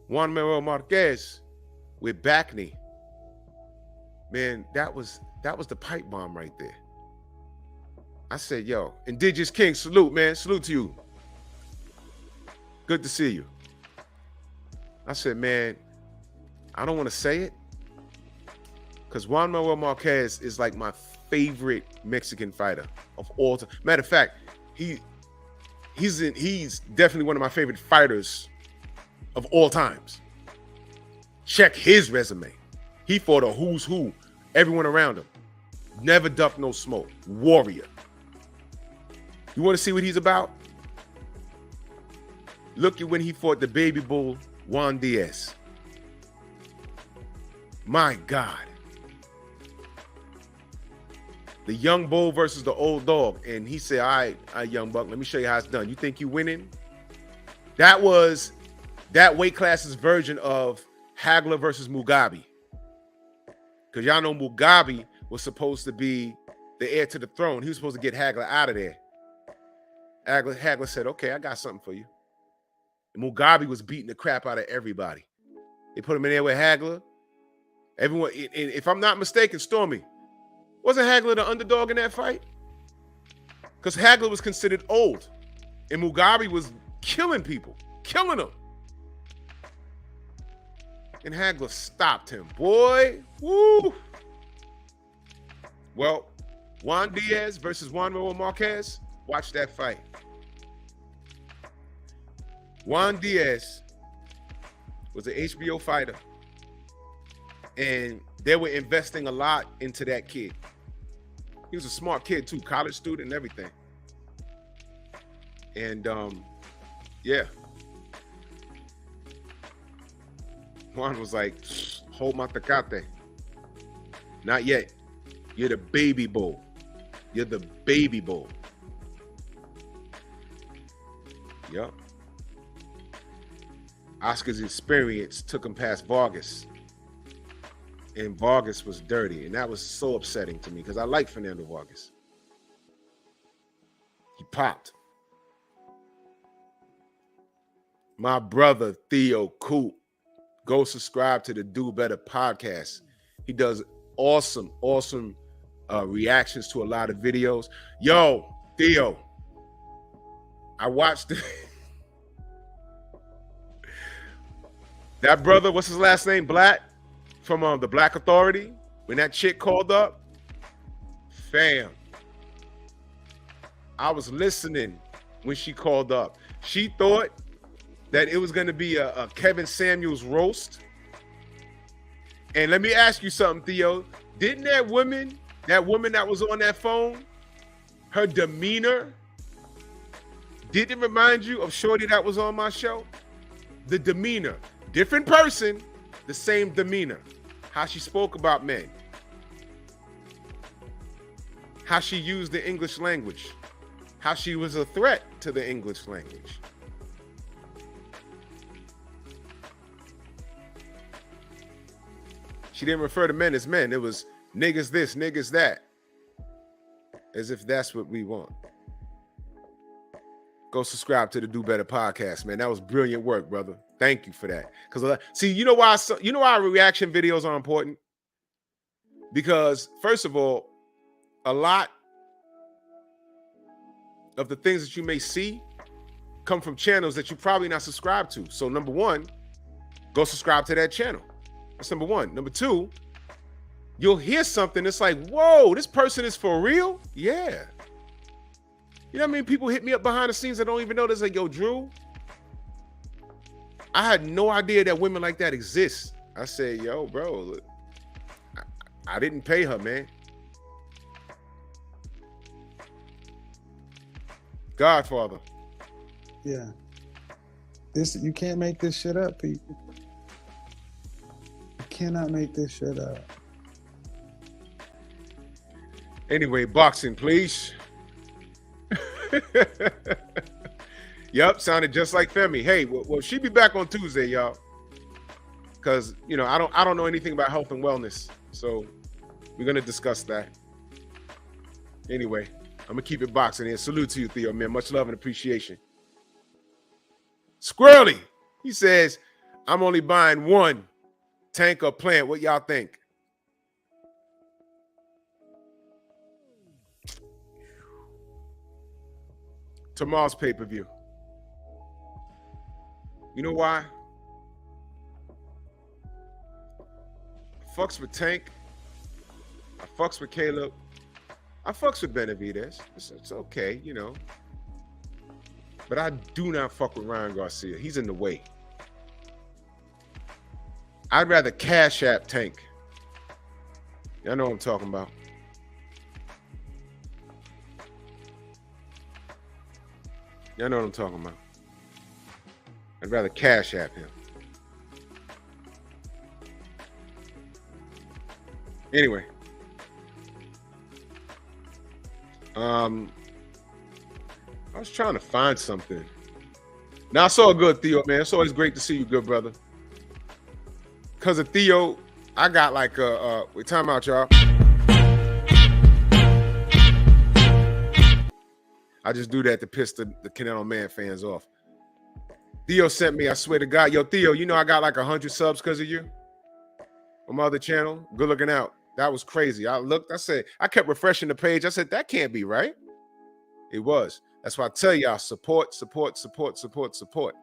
Juan Manuel Marquez with back knee. Man, that was the pipe bomb right there. I said, yo, Indigenous King, salute, man. Salute to you. Good to see you. I said, man, I don't want to say it because Juan Manuel Marquez is like my favorite Mexican fighter of all time. Matter of fact, he's definitely one of my favorite fighters of all times. Check his resume. He fought a who's who, everyone around him. Never ducked no smoke. Warrior. You want to see what he's about? Look at when he fought the baby bull, Juan Diaz. My God. The young bull versus the old dog. And he said, all right, young buck, let me show you how it's done. You think you winning? That was that weight class's version of Hagler versus Mugabe. Because y'all know Mugabe was supposed to be the heir to the throne. He was supposed to get Hagler out of there. Hagler said, okay, I got something for you. And Mugabe was beating the crap out of everybody. They put him in there with Hagler. Everyone, and if I'm not mistaken, Stormy, wasn't Hagler the underdog in that fight? Because Hagler was considered old. And Mugabe was killing people, killing them. And Hagler stopped him. Boy, woo. Well, Juan Diaz versus Juan Manuel Marquez. Watch that fight. Juan Diaz was an HBO fighter, and they were investing a lot into that kid. He was a smart kid too, college student and everything. And yeah. Juan was like, hold my tecate. Not yet. You're the baby bull. You're the baby bull. Yep. Oscar's experience took him past Vargas. And Vargas was dirty. And that was so upsetting to me because I like Fernando Vargas. He popped. My brother, Theo Phuq, go subscribe to the Do Better podcast. He does awesome reactions to a lot of videos. Yo, Theo, I watched that brother, what's his last name? Black, from the Black Authority. When that chick called up, fam, I was listening when she called up. She thought that it was going to be a Kevin Samuels roast. And let me ask you something, Theo. Didn't that woman that was on that phone, her demeanor, didn't remind you of Shorty that was on my show? The demeanor. Different person, the same demeanor. How she spoke about men. How she used the English language. How she was a threat to the English language. She didn't refer to men as men. It was niggas this, niggas that. As if that's what we want. Go subscribe to the Do Better podcast, man. That was brilliant work, brother. Thank you for that. Because see, you know why reaction videos are important? Because first of all, a lot of the things that you may see come from channels that you're probably not subscribed to. So number one, go subscribe to that channel. That's number one. Number two, you'll hear something that's like, whoa, this person is for real? Yeah. You know what I mean? People hit me up behind the scenes that don't even know. They're like, yo, Drew, I had no idea that women like that exist. I said, yo, bro, look, I didn't pay her, man. Godfather. Yeah. You can't make this shit up, people. You cannot make this shit up. Anyway, boxing, please. Yep, sounded just like Femi. Hey, well, she be back on Tuesday, y'all. Because, you know, I don't know anything about health and wellness. So we're gonna discuss that. Anyway, I'm gonna keep it boxing here. Salute to you, Theo, man. Much love and appreciation. Squirrely, he says, I'm only buying one tank or plant. What y'all think? Tomorrow's pay-per-view. You know why? I fucks with Tank. I fucks with Caleb. I fucks with Benavidez. It's okay, you know. But I do not fuck with Ryan Garcia. He's in the way. I'd rather Cash App Tank. Y'all know what I'm talking about. Y'all know what I'm talking about. I'd rather Cash App him. Anyway. I was trying to find something. Now I saw a good Theo, man. It's always great to see you, good brother. Because of Theo, I got like wait, time out, y'all. I just do that to piss the Canelo Man fans off. Theo sent me, I swear to God. Yo, Theo, you know I got like 100 subs because of you on my other channel. Good looking out. That was crazy. I looked, I said, I kept refreshing the page. I said, that can't be right. It was. That's why I tell y'all, support, support, support, support, support.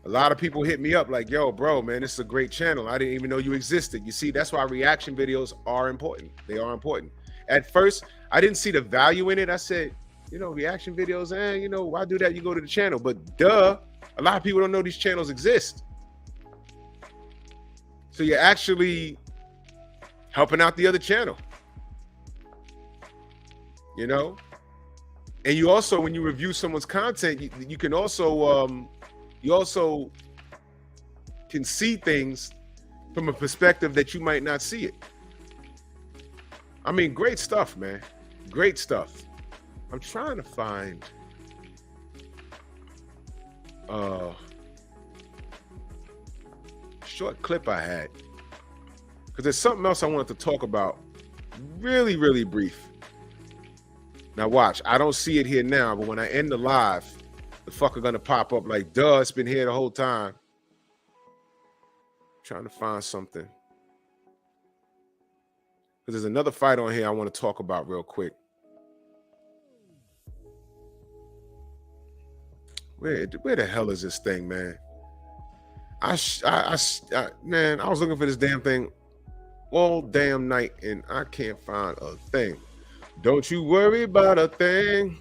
A lot of people hit me up like, yo, bro, man, this is a great channel. I didn't even know you existed. You see, that's why reaction videos are important. They are important. At first, I didn't see the value in it. I said, you know, reaction videos, you know, why do that? You go to the channel. But duh, a lot of people don't know these channels exist. So you're actually helping out the other channel. You know? And you also, when you review someone's content, you can also, you also can see things from a perspective that you might not see it. I mean, great stuff, man. Great stuff. I'm trying to find short clip I had, because there's something else I wanted to talk about really, really brief. Now watch, I don't see it here now, but when I end the live, the fucker gonna pop up like, duh, it's been here the whole time. Trying to find something. Because there's another fight on here I want to talk about real quick. Where the hell is this thing, man? Man, I was looking for this damn thing all damn night and I can't find a thing. Don't you worry about a thing.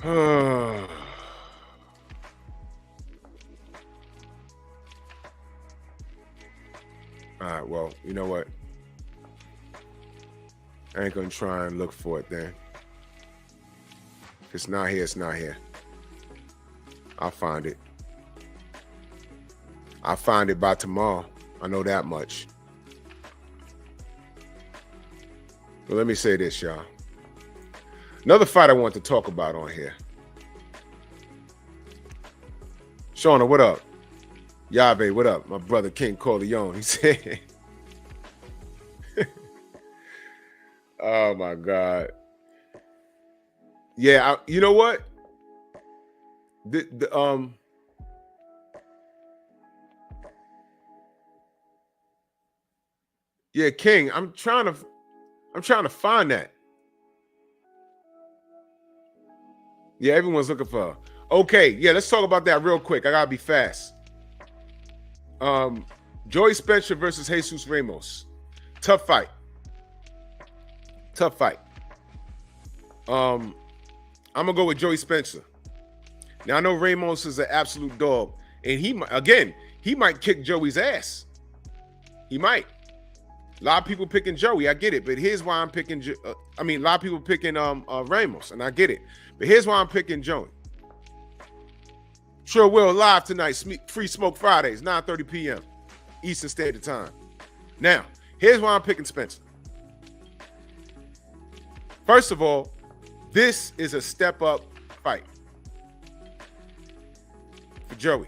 All right, well, you know what? I ain't gonna try and look for it then. If it's not here, it's not here. I'll find it. I'll find it by tomorrow. I know that much. Well, let me say this, y'all. Another fight I want to talk about on here. Shauna, what up? Yave, what up? My brother King Corleone. He said, oh my God. Yeah, you know what? Yeah, King, I'm trying to find that. Yeah, everyone's looking for her. Okay, yeah, let's talk about that real quick. I gotta be fast. Joey Spencer versus Jesus Ramos. Tough fight. Tough fight. I'm gonna go with Joey Spencer. Now I know Ramos is an absolute dog, and he might kick Joey's ass. He might. A lot of people picking Joey, I get it, but here's why I'm picking. A lot of people picking Ramos, and I get it, but here's why I'm picking Joey. Sure will live tonight. Free Smoke Fridays, 9:30 p.m. Eastern Standard Time. Now, here's why I'm picking Spencer. First of all, this is a step-up fight for Joey.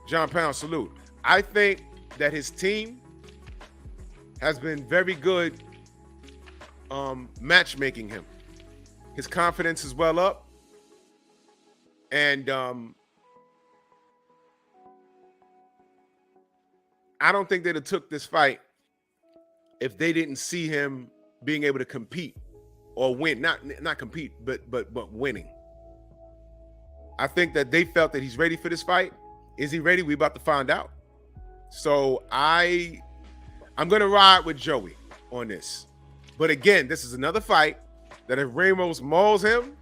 John Pound, salute. I think that his team has been very good matchmaking him. His confidence is well up. And I don't think they'd have took this fight if they didn't see him being able to compete or win. Not compete, but winning. I think that they felt that he's ready for this fight. Is he ready? We about to find out. So I'm gonna ride with Joey on this. But again, this is another fight that if Ramos mauls him,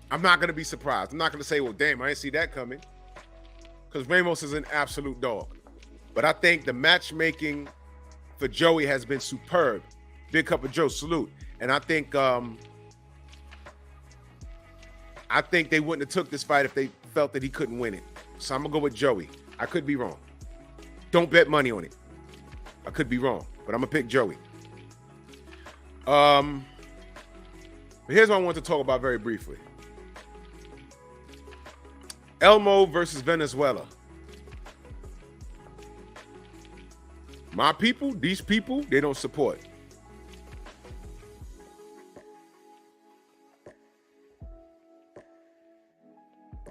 I'm not gonna be surprised. I'm not gonna say, well, damn, I didn't see that coming. Because Ramos is an absolute dog. But I think the matchmaking for Joey has been superb. Big Cup of Joe, salute. And I think they wouldn't have took this fight if they felt that he couldn't win it. So I'm gonna go with Joey. I could be wrong. Don't bet money on it. I could be wrong, but I'm gonna pick Joey. But here's what I want to talk about very briefly. Elmo versus Venezuela. My people, these people, they don't support.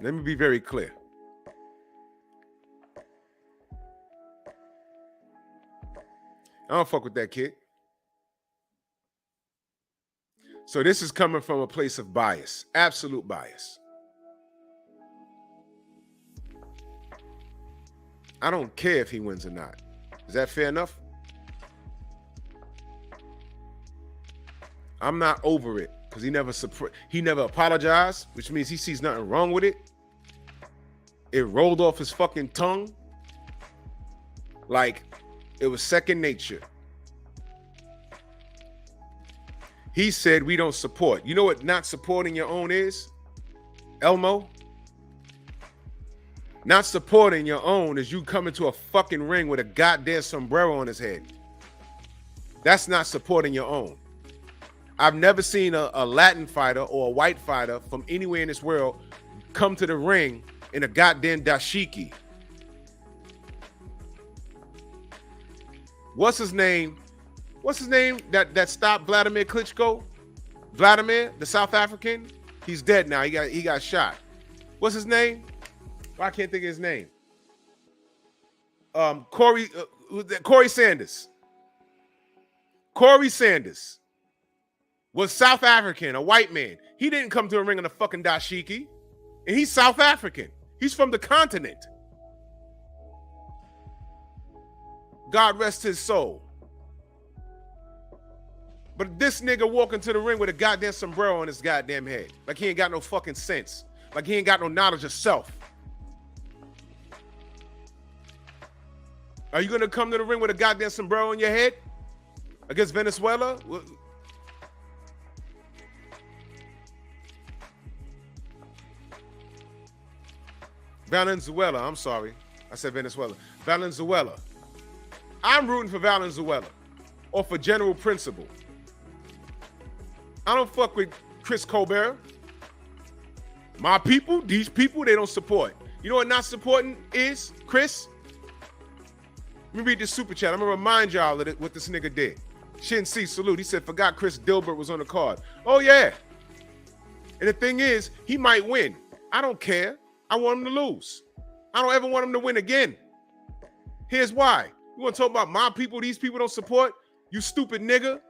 Let me be very clear. I don't fuck with that kid. So this is coming from a place of bias, absolute bias. I don't care if he wins or not. Is that fair enough? I'm not over it because he never apologized, which means he sees nothing wrong with it. It rolled off his fucking tongue like it was second nature. He said we don't support. You know what not supporting your own is? Elmo? Not supporting your own is you come into a fucking ring with a goddamn sombrero on his head. That's not supporting your own. I've never seen a Latin fighter or a white fighter from anywhere in this world come to the ring in a goddamn dashiki. What's his name? What's his name that stopped Vladimir Klitschko? Vladimir, the South African? He's dead now. He got shot. What's his name? Well, I can't think of his name. Corey Sanders. Corey Sanders was South African, a white man. He didn't come to a ring in a fucking dashiki. And he's South African. He's from the continent. God rest his soul. But this nigga walking to the ring with a goddamn sombrero on his goddamn head. Like he ain't got no fucking sense. Like he ain't got no knowledge of self. Are you gonna come to the ring with a goddamn sombrero on your head? Against Venezuela? Valenzuela, I'm sorry. I said Venezuela. Valenzuela. I'm rooting for Valenzuela. Or for General Principle. I don't fuck with Chris Colbert. My people, these people, they don't support. You know what not supporting is, Chris? Let me read this super chat. I'm gonna remind y'all of what this nigga did. Shin C, salute. He said, forgot Chris Dilbert was on the card. Oh, yeah. And the thing is, he might win. I don't care. I want him to lose. I don't ever want him to win again. Here's why. You want to talk about my people, these people don't support? You stupid nigga.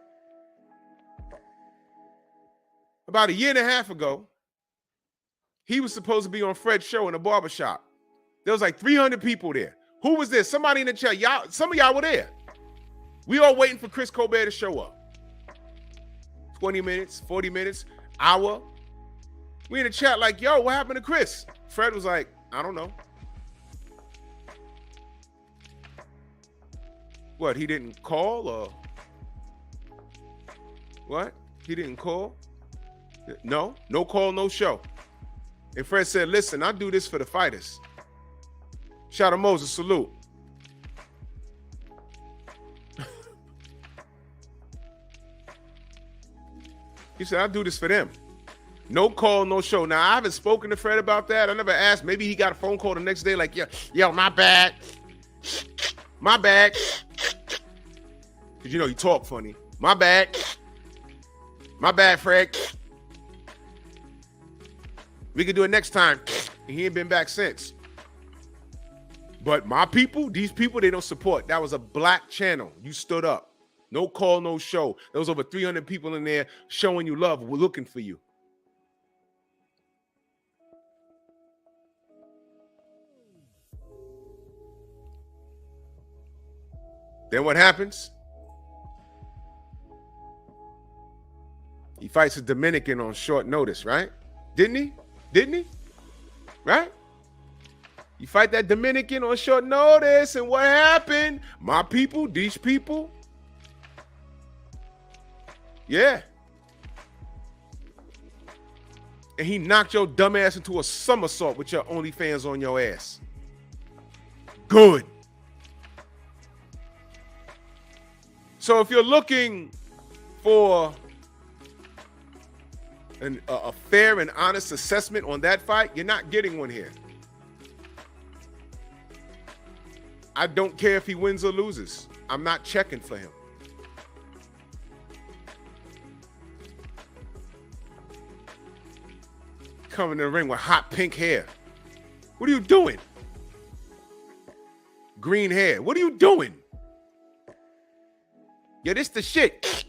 About a year and a half ago, he was supposed to be on Fred's show in a barbershop. There was like 300 people there. Who was there? Somebody in the chat. Y'all, some of y'all were there. We all waiting for Chris Colbert to show up. 20 minutes, 40 minutes, hour. We in the chat like, yo, what happened to Chris? Fred was like, I don't know. What, he didn't call or what? He didn't call? No call, no show. And Fred said, listen, I do this for the fighters. Shout out Moses, salute. He said, I do this for them. No call, no show. Now, I haven't spoken to Fred about that. I never asked. Maybe he got a phone call the next day like, yo, my bad. My bad. Because, you know, you talk funny. My bad. My bad, Fred. We can do it next time. And he ain't been back since. But my people, these people, they don't support. That was a black channel. You stood up. No call, no show. There was over 300 people in there showing you love. We're looking for you. Then what happens? He fights a Dominican on short notice, right? Didn't he? Didn't he? Right? You fight that Dominican on short notice, and what happened? My people, these people. Yeah. And he knocked your dumb ass into a somersault with your OnlyFans on your ass. Good. So if you're looking for a fair and honest assessment on that fight, you're not getting one here. I don't care if he wins or loses. I'm not checking for him. Coming in the ring with hot pink hair. What are you doing? Green hair. What are you doing? Yeah, this the shit.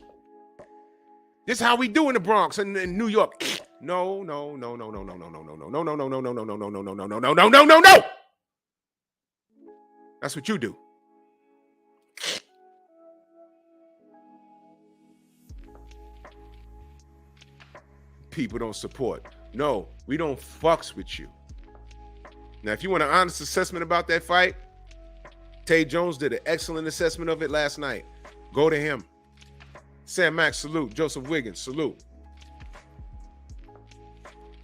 This is how we do in the Bronx and in New York. No. That's what you do. People don't support. No, we don't fucks with you. Now, if you want an honest assessment about that fight, Tay Jones did an excellent assessment of it last night. Go to him. Sam Mack, salute. Joseph Wiggins, salute.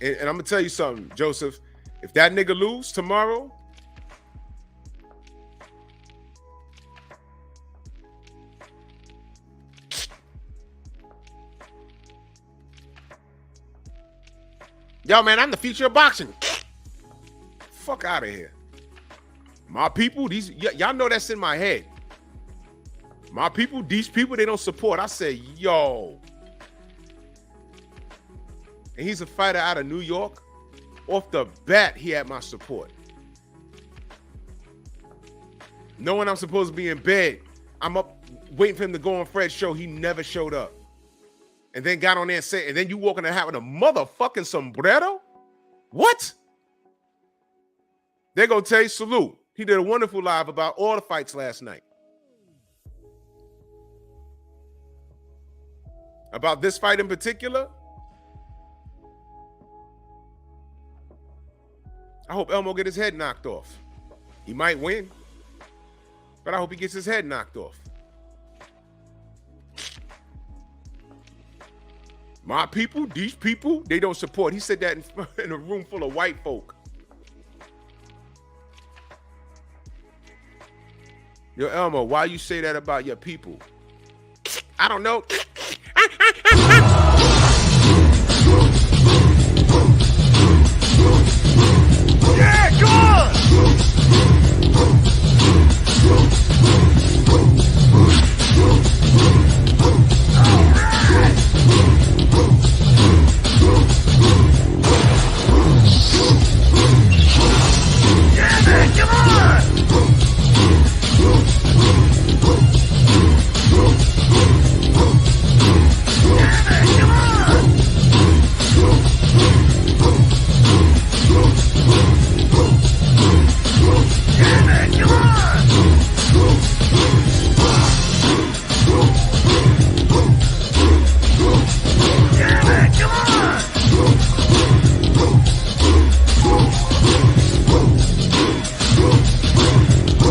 And I'm going to tell you something, Joseph. If that nigga lose tomorrow, yo, man, I'm the future of boxing. Fuck out of here. My people, y'all know that's in my head. My people, these people, they don't support. I say, yo. And he's a fighter out of New York. Off the bat, he had my support. Knowing I'm supposed to be in bed, I'm up waiting for him to go on Fred's show. He never showed up. And then got on there and said, and then you walking and having a motherfucking sombrero? What? They're going to tell you, salute. He did a wonderful live about all the fights last night. About this fight in particular, I hope Elmo get his head knocked off. He might win, but I hope he gets his head knocked off. My people, these people, they don't support. He said that in a room full of white folk. Yo, Elmo, why you say that about your people? I don't know. Yeah, go on! Yeah, man, come on! Yeah, man, come on! Yeah, man, come on! Yeah, man, come on!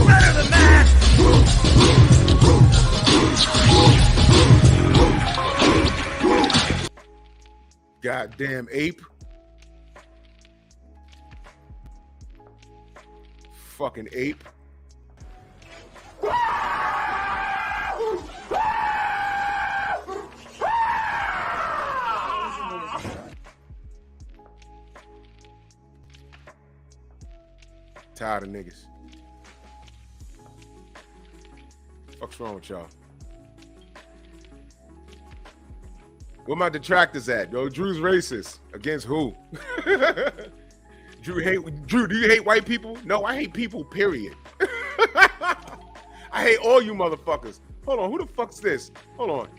Better than that! Goddamn ape. Fucking ape. Tired of niggas. What's wrong with y'all? Where my detractors at? Yo, Drew's racist. Against who? Drew, do you hate white people? No, I hate people, period. I hate all you motherfuckers. Hold on, who the fuck's this? Hold on.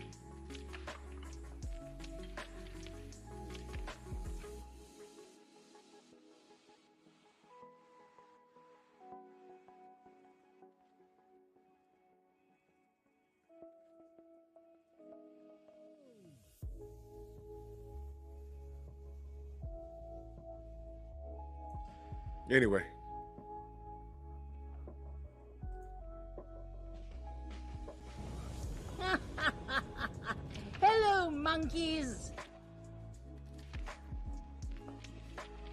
Anyway. Hello, monkeys.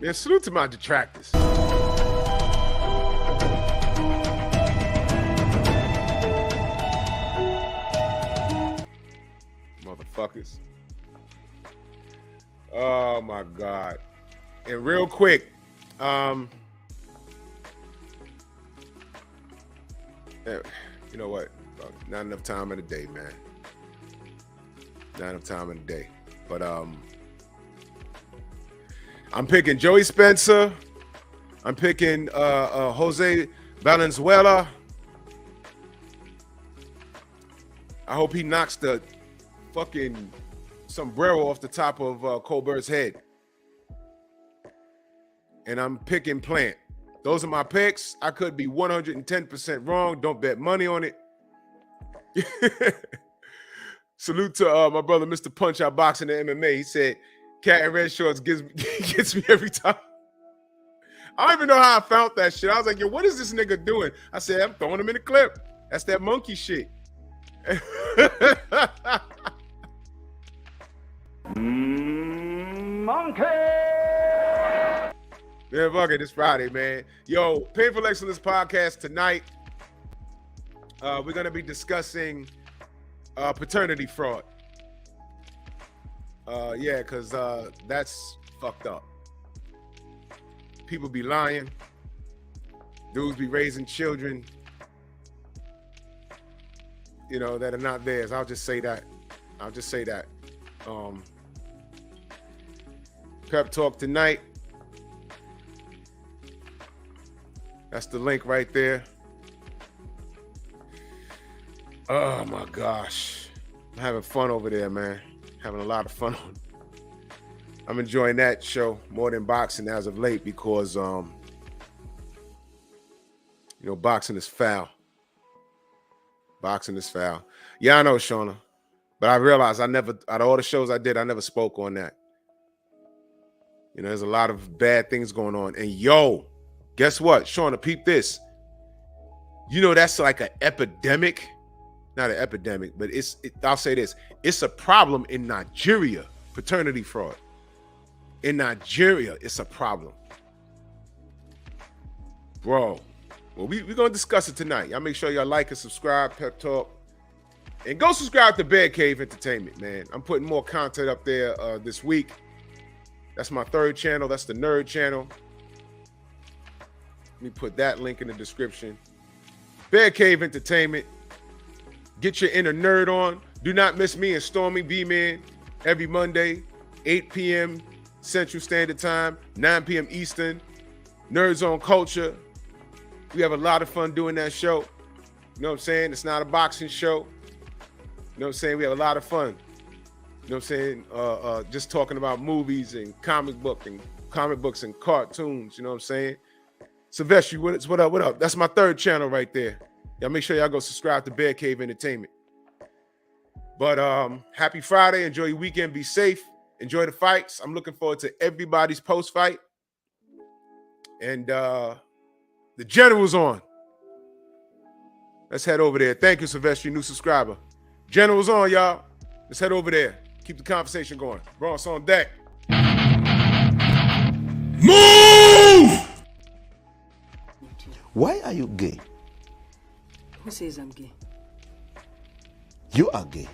Man, salute to my detractors. Motherfuckers. Oh my God. And real quick, you know what? Not enough time in the day, man. Not enough time in the day. But I'm picking Joey Spencer. I'm picking Jose Valenzuela. I hope he knocks the fucking sombrero off the top of Colbert's head. And I'm picking Plant. Those are my picks. I could be 110% wrong. Don't bet money on it. Salute to my brother, Mr. Punch Out Boxing and MMA. He said, Cat in red shorts gets me every time. I don't even know how I found that shit. I was like, yo, what is this nigga doing? I said, I'm throwing him in the clip. That's that monkey shit. Monkey! Yeah, fuck it. It's Friday, man. Yo, Painful Excellence podcast tonight. We're going to be discussing paternity fraud. Yeah, because that's fucked up. People be lying. Dudes be raising children, you know, that are not theirs. I'll just say that. Pep Talk tonight. That's the link right there. Oh my gosh. I'm having fun over there, man. Having a lot of fun. I'm enjoying that show more than boxing as of late because, you know, boxing is foul. Boxing is foul. Yeah, I know, Shauna. But I realized out of all the shows I did, I never spoke on that. You know, there's a lot of bad things going on. And yo, guess what? Shauna, peep this. You know, that's like an epidemic. Not an epidemic, but I'll say this. It's a problem in Nigeria, paternity fraud. In Nigeria, it's a problem. Bro, well, we're going to discuss it tonight. Y'all make sure y'all like and subscribe, Pep Talk. And go subscribe to Bear Cave Entertainment, man. I'm putting more content up there this week. That's my third channel. That's the nerd channel. Let me put that link in the description. Bear Cave Entertainment. Get your inner nerd on. Do not miss me and Stormy B-Man every Monday, 8 p.m. Central Standard Time, 9 p.m. Eastern. Nerds on Culture. We have a lot of fun doing that show. You know what I'm saying? It's not a boxing show. You know what I'm saying? We have a lot of fun. You know what I'm saying? Just talking about movies and comic books and cartoons. You know what I'm saying? Sylvester, what up? That's my third channel right there. Y'all make sure y'all go subscribe to Bear Cave Entertainment. But happy Friday. Enjoy your weekend. Be safe. Enjoy the fights. I'm looking forward to everybody's post-fight. And the General's on. Let's head over there. Thank you, Sylvester, new subscriber. General's on, y'all. Let's head over there. Keep the conversation going. Bronx on deck. Move! Why are you gay? Who says I'm gay? You are gay.